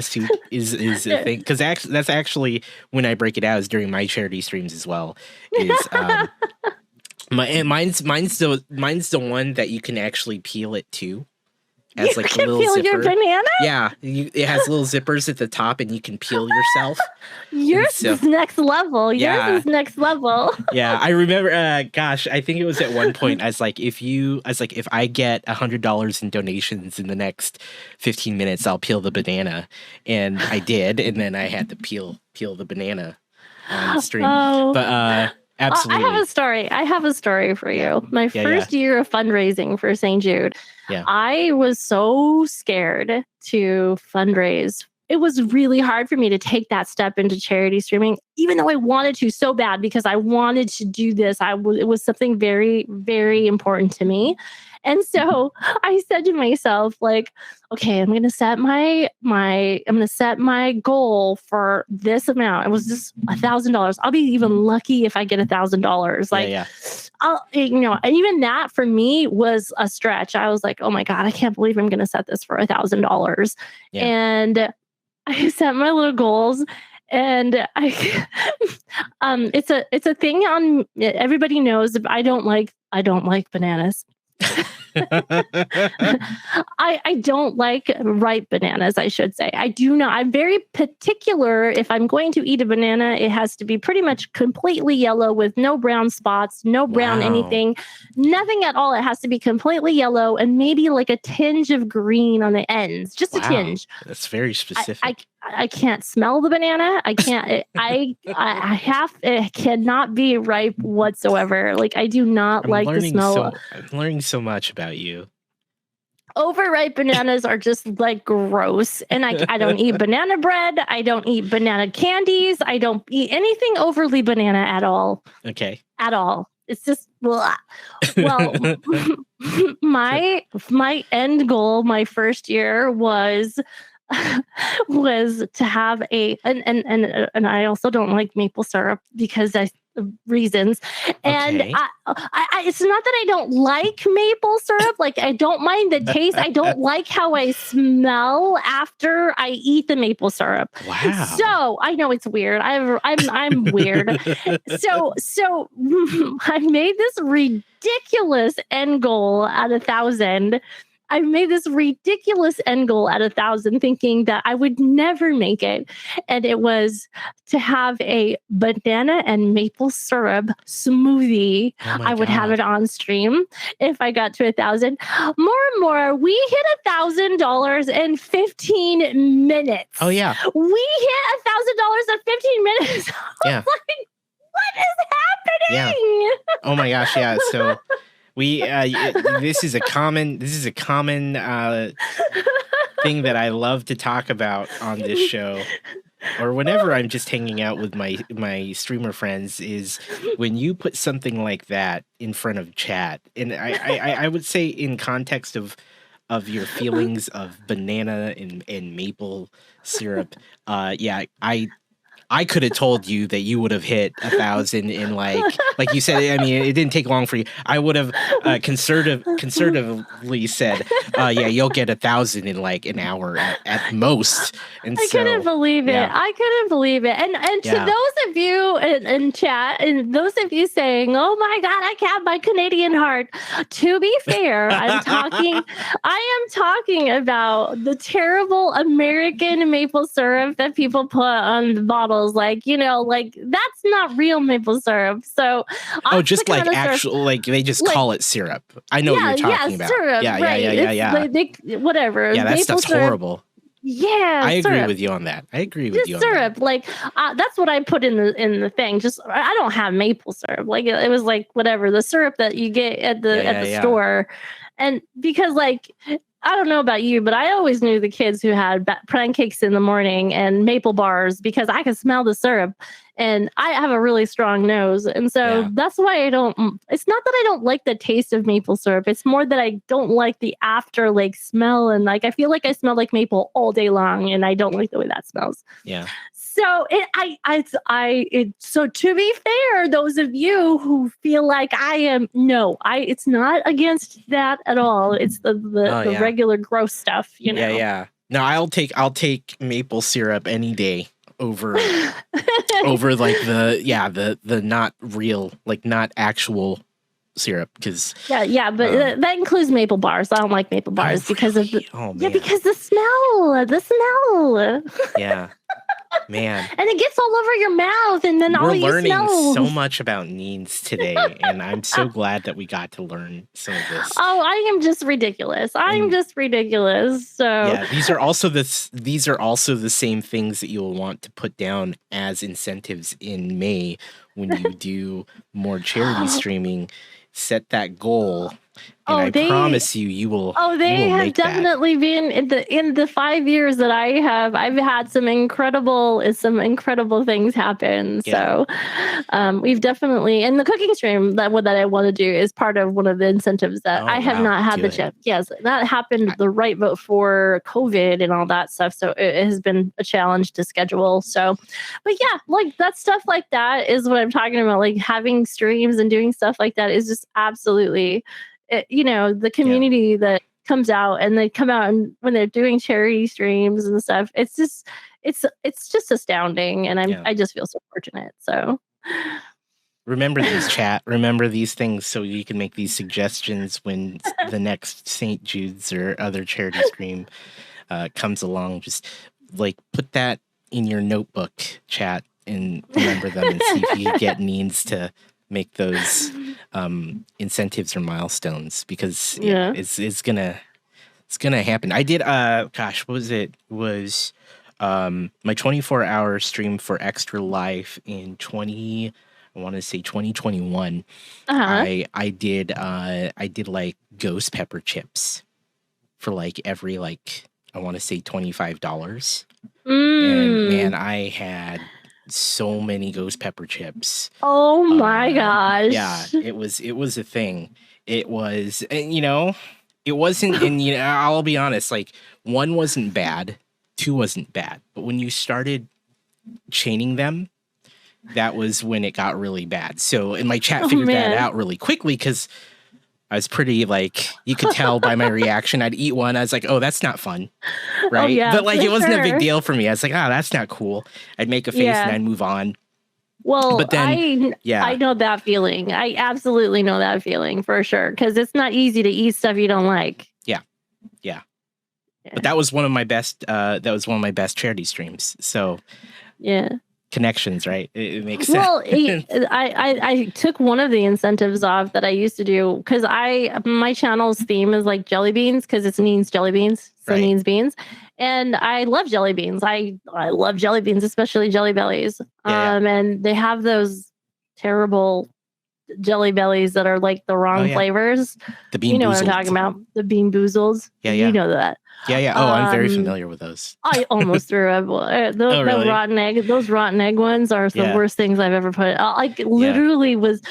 suit is a thing, because that's actually when I break it out is during my charity streams as well. Is mine's the one that you can actually peel it too. As like a little peel zipper. Your banana? Yeah, it has little zippers at the top, and you can peel yourself. Yours is next level. Yours is next level. Yeah, I remember. Gosh, I think it was at one point. If I get $100 in donations in the next 15 minutes, I'll peel the banana, and I did, and then I had to peel the banana on the stream. Oh. But absolutely, I have a story for you. My first year of fundraising for St. Jude. Yeah. I was so scared to fundraise it was really hard for me to take that step into charity streaming, even though I wanted to so bad because I wanted to do this. It was something very, very important to me. And so I said to myself, like, okay, I'm gonna set my goal for this amount. It was just $1,000. I'll be even lucky if I get $1,000. Like, yeah. And even that for me was a stretch. I was like, oh my God, I can't believe I'm gonna set this for $1,000. Yeah. And I set my little goals, and it's a thing on, everybody knows I don't like bananas. I don't like ripe bananas, I should say. I do not. I'm very particular. If I'm going to eat a banana, it has to be pretty much completely yellow with no brown spots, no brown anything, nothing at all. It has to be completely yellow and maybe like a tinge of green on the ends, just a tinge. That's very specific. I can't smell the banana. I can't. It cannot be ripe whatsoever. Like, I do not like the smell. I'm learning so much about you. Overripe bananas are just like gross, and I don't eat banana bread. I don't eat banana candies. I don't eat anything overly banana at all. Okay. At all. It's just blah. Well, my end goal my first year was to have and I also don't like maple syrup because reasons. And Okay. I it's not that I don't like maple syrup. Like, I don't mind the taste. I don't like how I smell after I eat the maple syrup. Wow. So I know it's weird. I'm weird. So I made this ridiculous end goal at 1,000. I made this ridiculous end goal at 1,000, thinking that I would never make it. And it was to have a banana and maple syrup smoothie. I would have it on stream if I got to 1,000. More and more, we hit $1,000 in 15 minutes. Oh, yeah. We hit $1,000 in 15 minutes. Yeah. Like, what is happening? Yeah. Oh my gosh, yeah. So we this is a common thing that I love to talk about on this show, or whenever I'm just hanging out with my streamer friends, is when you put something like that in front of chat. And I would say, in context of your feelings of banana and maple syrup, I could have told you that you would have hit 1,000 in like you said. I mean, it didn't take long for you. I would have conservatively said, yeah, you'll get 1,000 in like an hour at most. And I couldn't believe it. Yeah. I couldn't believe it. And to those of you in chat, and those of you saying, "Oh my God, I have my Canadian heart." To be fair, I am talking about the terrible American maple syrup that people put on the bottles. Like, like, that's not real maple syrup. So, just like actual, like they just call it syrup. I know what you're talking about. Syrup, yeah, right. yeah. Whatever. Yeah, that maple stuff's syrup. horrible. Yeah, I agree syrup. with you on that. Just syrup. Like, that's what I put in the thing. Just, I don't have maple syrup. Like, it was like whatever, the syrup that you get at the store. And because, like, I don't know about you, but I always knew the kids who had pancakes in the morning and maple bars because I could smell the syrup, and I have a really strong nose. And so that's why it's not that I don't like the taste of maple syrup. It's more that I don't like the after smell. And like, I feel like I smell like maple all day long, and I don't like the way that smells. Yeah. So so to be fair, those of you who feel like it's not against that at all. It's the regular gross stuff, Yeah, yeah. No, I'll take maple syrup any day over like the not real, like not actual syrup, because but that includes maple bars. I don't like maple bars because of because the smell. Yeah. Man, and it gets all over your mouth, and then we're learning so much about Neens today, and I'm so glad that we got to learn some of this. Oh, I am just ridiculous. So yeah, these are also the same things that you'll want to put down as incentives in May when you do more charity streaming. Set that goal And Oh, I promise you, you will they have make that. definitely been in the 5 years that I've had some incredible things happen. Yeah. So we've definitely, and the cooking stream that I want to do is part of one of the incentives that Oh, I have wow. not had Do the it. chance. Yes, that happened the right before COVID and all that stuff. So it has been a challenge to schedule. So, but yeah, like that stuff like that is what I'm talking about. Like having streams and doing stuff like that is just absolutely, the community that comes out and they come out and when they're doing charity streams and stuff, it's just astounding. And Yeah. I just feel so fortunate. So Remember these, chat. Remember these things so you can make these suggestions when the next St. Jude's or other charity stream comes along. Just like put that in your notebook, chat, and remember them and see if you get means to make those incentives or milestones, because it's gonna happen. I did what was it? It was my 24-hour stream for Extra Life in 2021. I did like ghost pepper chips for like every like I want to say $25. And man, I had so many ghost pepper chips. Oh my gosh. Yeah, it was a thing. It was, and it wasn't, and I'll be honest, like 1 wasn't bad, 2 wasn't bad, but when you started chaining them, that was when it got really bad. So, and my chat figured that out really quickly because I was pretty like, you could tell by my reaction. I'd eat one. I was like, oh, that's not fun. Right. Oh, yeah, but like, it wasn't a big deal for me. I was like, oh, that's not cool. I'd make a face and I'd move on. Well, but then, I know that feeling. I absolutely know that feeling for sure. Because it's not easy to eat stuff you don't like. Yeah. But that was one of my best. That was one of my best charity streams. So yeah. Connections, right? It makes sense. Well, I took one of the incentives off that I used to do because my channel's theme is like jelly beans because it's Neen's jelly beans, so Neen's beans, and I love jelly beans. I love jelly beans, especially Jelly Bellies. And they have those terrible Jelly Bellies that are like the wrong flavors. The Bean, you know what I'm talking about? The Bean Boozles. Yeah. You know that. Yeah. Oh, I'm very familiar with those. I almost threw up. Those really? rotten egg ones are the worst things I've ever put. Like literally was.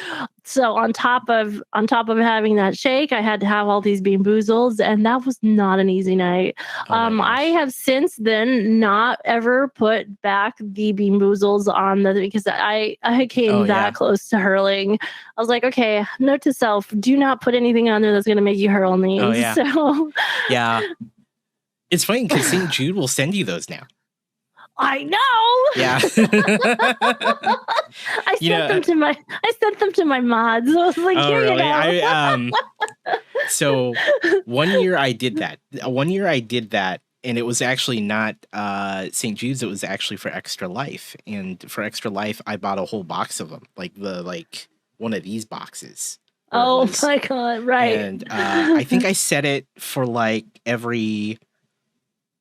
So on top of having that shake, I had to have all these Bean Boozles, and that was not an easy night. I have since then not ever put back the Bean Boozles on because I came that close to hurling. I was like, okay, note to self: do not put anything on there that's going to make you hurl these. Oh, yeah. So yeah. It's funny because St. Jude will send you those now. I know. Yeah. I sent them to my mods. I was like, here really? you go. So 1 year I did that. 1 year I did that, and it was actually not St. Jude's. It was actually for Extra Life, and for Extra Life, I bought a whole box of them, like one of these boxes. Oh my god! Right. And I think I set it for like every.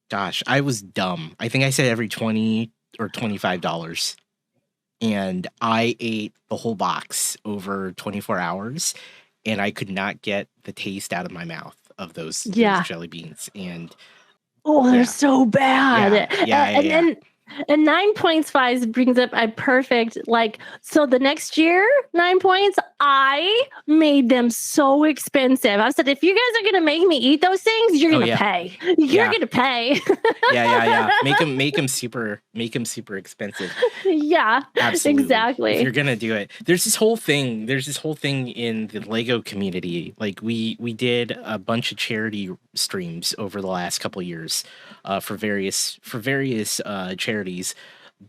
Gosh, I was dumb. I think I said every $20 or $25. And I ate the whole box over 24 hours. And I could not get the taste out of my mouth of those jelly beans. And they're so bad. Yeah. And 9 Points Spies brings up a perfect, so the next year, 9 Points, I made them so expensive. I said, if you guys are going to make me eat those things, you're going to pay. You're going to pay. Yeah. Make them super expensive. Yeah, absolutely. Exactly. If you're going to do it. There's this whole thing in the Lego community. Like we did a bunch of charity streams over the last couple of years for various charities,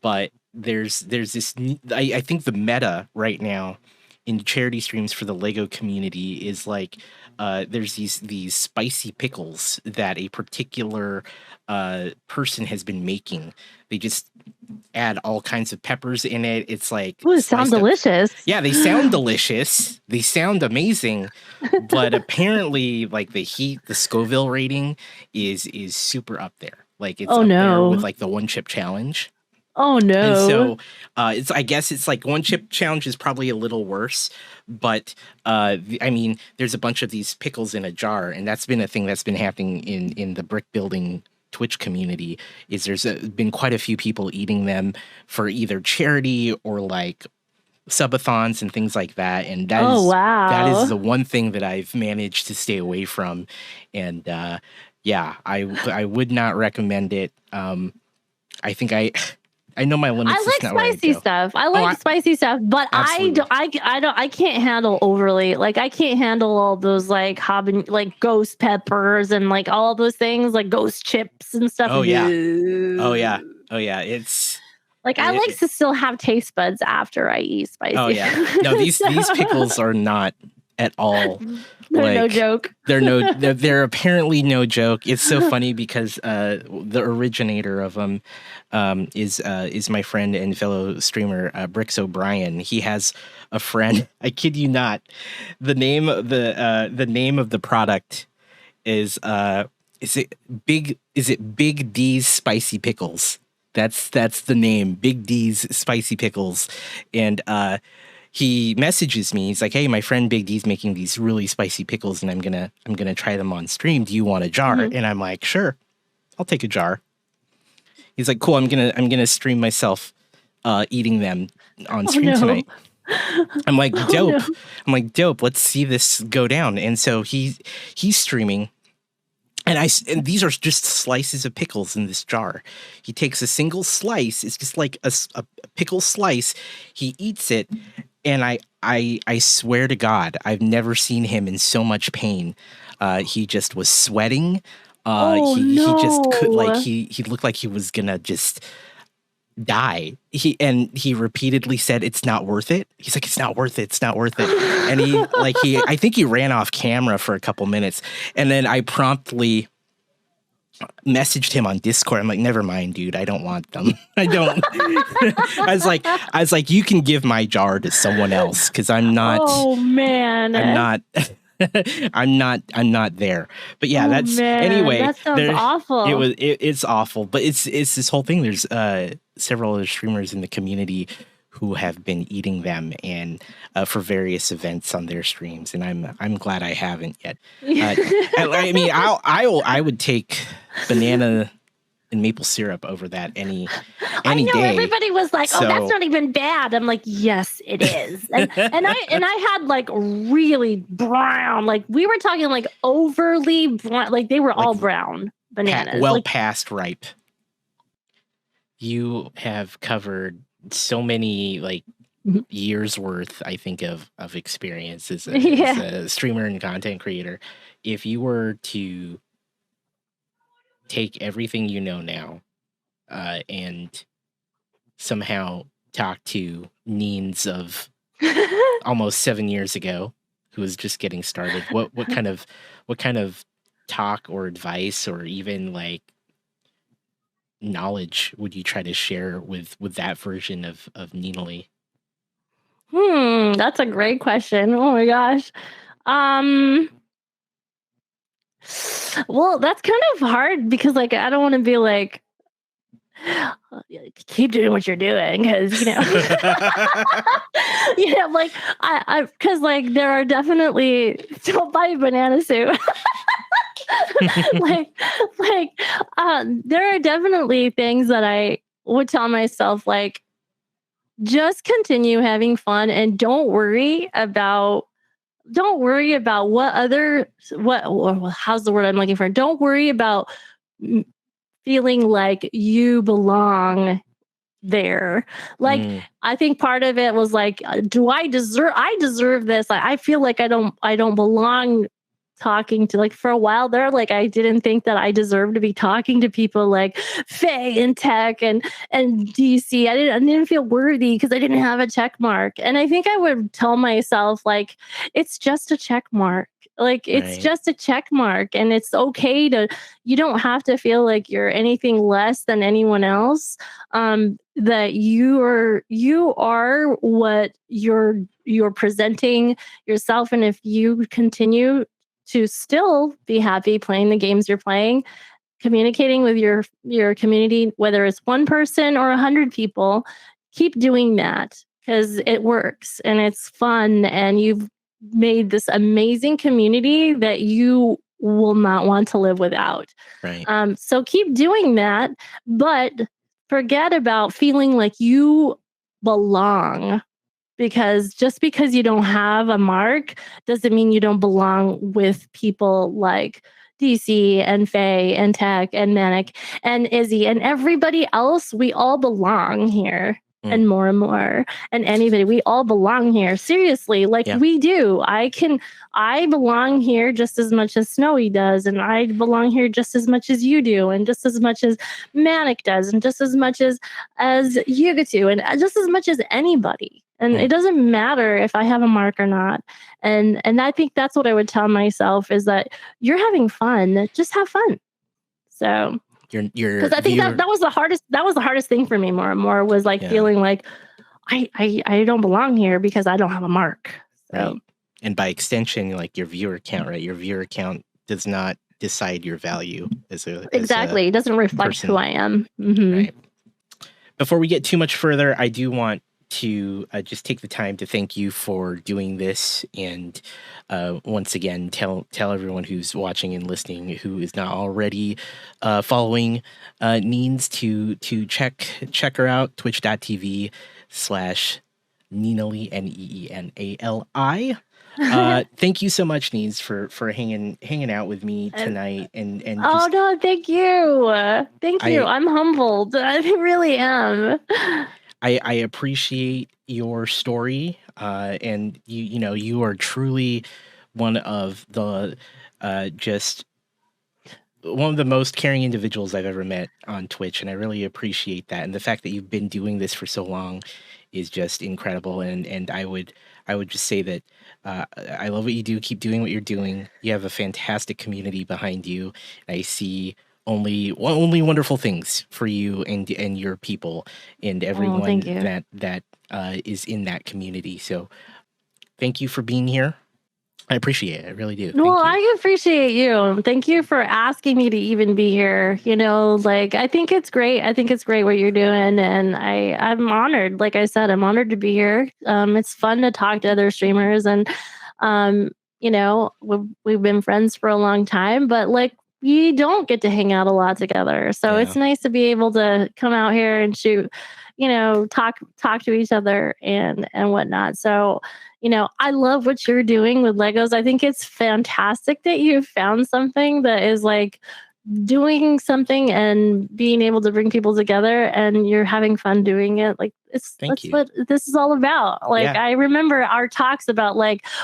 but there's this. I think the meta right now in charity streams for the Lego community is like there's these spicy pickles that a particular person has been making. They just add all kinds of peppers in it. It's like it sounds delicious. Yeah, they sound delicious. They sound amazing, but apparently, like the Scoville rating is super up there. Like it's up there with like the one chip challenge. Oh And no. so I guess it's like one chip challenge is probably a little worse, but I mean, there's a bunch of these pickles in a jar, and that's been a thing that's been happening in the brick building Twitch community. Is been quite a few people eating them for either charity or like subathons and things like that, and Oh that is wow. the one thing that I've managed to stay away from, and yeah, I would not recommend it. I think I know my limits. I It's like not where I spicy go. stuff. I Oh, like spicy stuff, but absolutely. I can't handle overly. Like I can't handle all those like like ghost peppers and like all those things like ghost chips and stuff. Oh yeah. Oh No. yeah. Oh yeah. It's Like I like it, to still have taste buds after I eat oh spicy. yeah. No, these pickles are not at all They're no like joke. they're apparently no joke. It's so funny because the originator of them is my friend and fellow streamer Brix O'Brien. He has a friend. I kid you not. The name of the product is Big D's Spicy Pickles. That's the name, Big D's Spicy Pickles. And he messages me. He's like, "Hey, my friend Big D's making these really spicy pickles, and I'm gonna try them on stream. Do you want a jar?" Mhm. And I'm like, "Sure, I'll take a jar." He's like, "Cool. I'm gonna stream myself eating them on stream tonight." I'm like, "Dope." No. I'm like, "Dope. Let's see this go down." And so he's streaming. And these are just slices of pickles in this jar. He takes a single slice. It's just like a pickle slice. He eats it, and I swear to God, I've never seen him in so much pain. He just was sweating. Oh He just could no. he looked like he was gonna just die. He repeatedly said it's not worth it. He's like, it's not worth it. It's not worth it. And I think he ran off camera for a couple minutes, and then I promptly messaged him on Discord. I'm like, never mind, dude. I don't want them. I don't. I was like, you can give my jar to someone else because I'm not. Oh man. I'm not. I'm not there. But yeah, Oh that's man, anyway. that sounds awful. It's awful, but it's this whole thing. There's several other streamers in the community who have been eating them and for various events on their streams, and I'm glad I haven't yet. I mean, I would take banana and maple syrup over that any I know day. everybody was like, "Oh, that's So- not even bad." I'm like, "Yes, it is." And I had like really brown, like we were talking like overly brown, like they were all Like, brown bananas. well like, past ripe. You have covered so many like Mhm. years worth, I think, of experience as Yeah. a streamer and content creator. If you were to take everything you know now and somehow talk to Neens of almost 7 years ago, who was just getting started, what kind of talk or advice or even like knowledge would you try to share with that version of Ninali? That's a great question. Oh my gosh. Well, that's kind of hard because like I don't want to be like keep doing what you're doing because you know like I because like there are definitely don't buy banana soup. like there are definitely things that I would tell myself like just continue having fun and don't worry about how's the word I'm looking for. Don't worry about feeling like you belong there. Like I think part of it was like, do I deserve this? I feel like I don't belong talking to, like, for a while there, like I didn't think that I deserved to be talking to people like Faye and Tech and DC. I didn't feel worthy because I didn't have a check mark. And I think I would tell myself like it's just a check mark. Like it's Right. just a check mark and it's okay to, you don't have to feel like you're anything less than anyone else. That you are what you're presenting yourself. And if you continue to still be happy playing the games you're playing, communicating with your community, whether it's one person or 100 people, keep doing that because it works and it's fun, and you've made this amazing community that you will not want to live without. Right. So keep doing that, but forget about feeling like you belong, because just because you don't have a mark doesn't mean you don't belong with people like DC and Faye and Tech and Manic and Izzy and everybody else. We all belong here. And more and more, and anybody, we all belong here. Seriously, like we do. I belong here just as much as Snowy does, and I belong here just as much as you do, and just as much as Manic does, and just as much as Yugatu, and just as much as anybody. And it doesn't matter if I have a mark or not. And I think that's what I would tell myself, is that you're having fun. Just have fun. So because I think that was the hardest thing for me more and more, was like feeling like I don't belong here because I don't have a mark. So. Right. And by extension, like your viewer count, right? Your viewer count does not decide your value exactly. It doesn't reflect who I am. Mm-hmm. Right. Before we get too much further, I do want to just take the time to thank you for doing this, and once again tell everyone who's watching and listening who is not already following Neens to check her out, twitch.tv/Neenali, Neenali. Thank you so much, Neens, for hanging out with me tonight, and oh no, thank you. I'm humbled. I really am. I appreciate your story, and you are truly one of the one of the most caring individuals I've ever met on Twitch, and I really appreciate that. And the fact that you've been doing this for so long is just incredible. And I would just say that I love what you do. Keep doing what you're doing. You have a fantastic community behind you. I see only wonderful things for you and your people and everyone that is in that community. So thank you for being here. I appreciate it. I really do. Well, I appreciate you. Thank you for asking me to even be here. I think it's great. I think it's great what you're doing. And I'm honored. Like I said, I'm honored to be here. It's fun to talk to other streamers, and, we've been friends for a long time, but we don't get to hang out a lot together. So it's nice to be able to come out here and shoot, talk to each other and whatnot. So, I love what you're doing with Legos. I think it's fantastic that you've found something that is doing something and being able to bring people together, and you're having fun doing it. That's what this is all about. I remember our talks about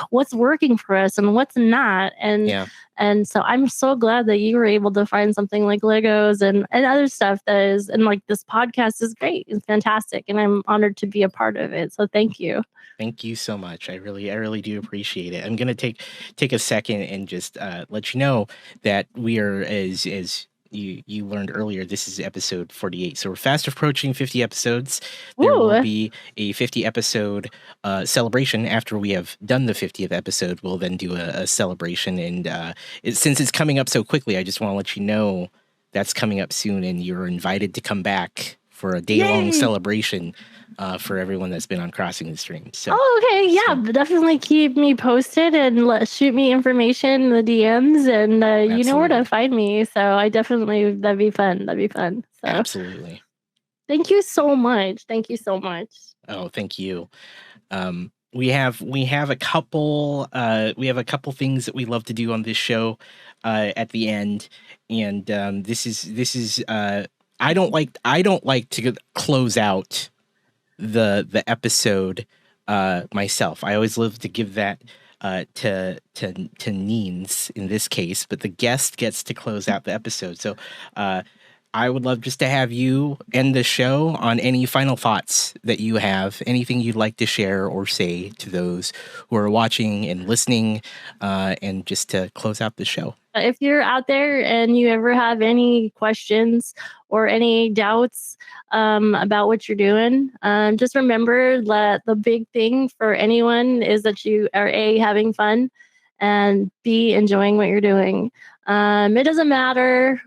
what's working for us and what's not. And so I'm so glad that you were able to find something like Legos and other stuff that is, and this podcast is great. It's fantastic. And I'm honored to be a part of it. So thank you. Thank you so much. I really do appreciate it. I'm going to take a second and just let you know that we are, as you learned earlier, this is episode 48. So we're fast approaching 50 episodes. There will be a 50 episode celebration after we have done the 50th episode. We'll then do a celebration. And since it's coming up so quickly, I just want to let you know that's coming up soon, and you're invited to come back for a day-long celebration for everyone that's been on Crossing the Stream. So, okay, yeah, definitely keep me posted and shoot me information in the DMs, and you know where to find me. So that'd be fun. So, absolutely. Thank you so much. Oh, thank you. We have a couple things that we love to do on this show at the end, and this is I don't like to close out the episode myself. I always love to give that to Neens in this case, but the guest gets to close out the episode. So I would love just to have you end the show on any final thoughts that you have, anything you'd like to share or say to those who are watching and listening, and just to close out the show. If you're out there and you ever have any questions or any doubts about what you're doing, just remember that the big thing for anyone is that you are A, having fun, and B, enjoying what you're doing. It doesn't matter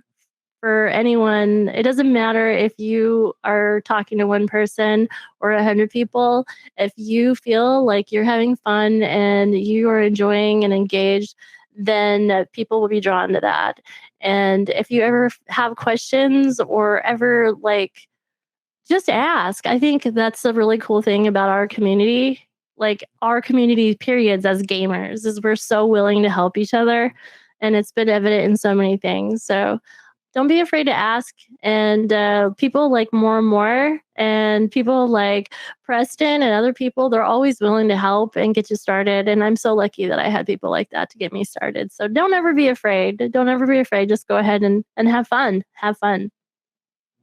for anyone. It doesn't matter if you are talking to one person or 100 people. If you feel like you're having fun and you are enjoying and engaged, then people will be drawn to that. And if you ever have questions or ever like, just ask. I think that's a really cool thing about our community. Like our community periods as gamers is we're so willing to help each other, and it's been evident in so many things. So don't be afraid to ask. And people like more and more, and people like Preston and other people, they're always willing to help and get you started. And I'm so lucky that I had people like that to get me started. So don't ever be afraid. Don't ever be afraid. Just go ahead and have fun. Have fun.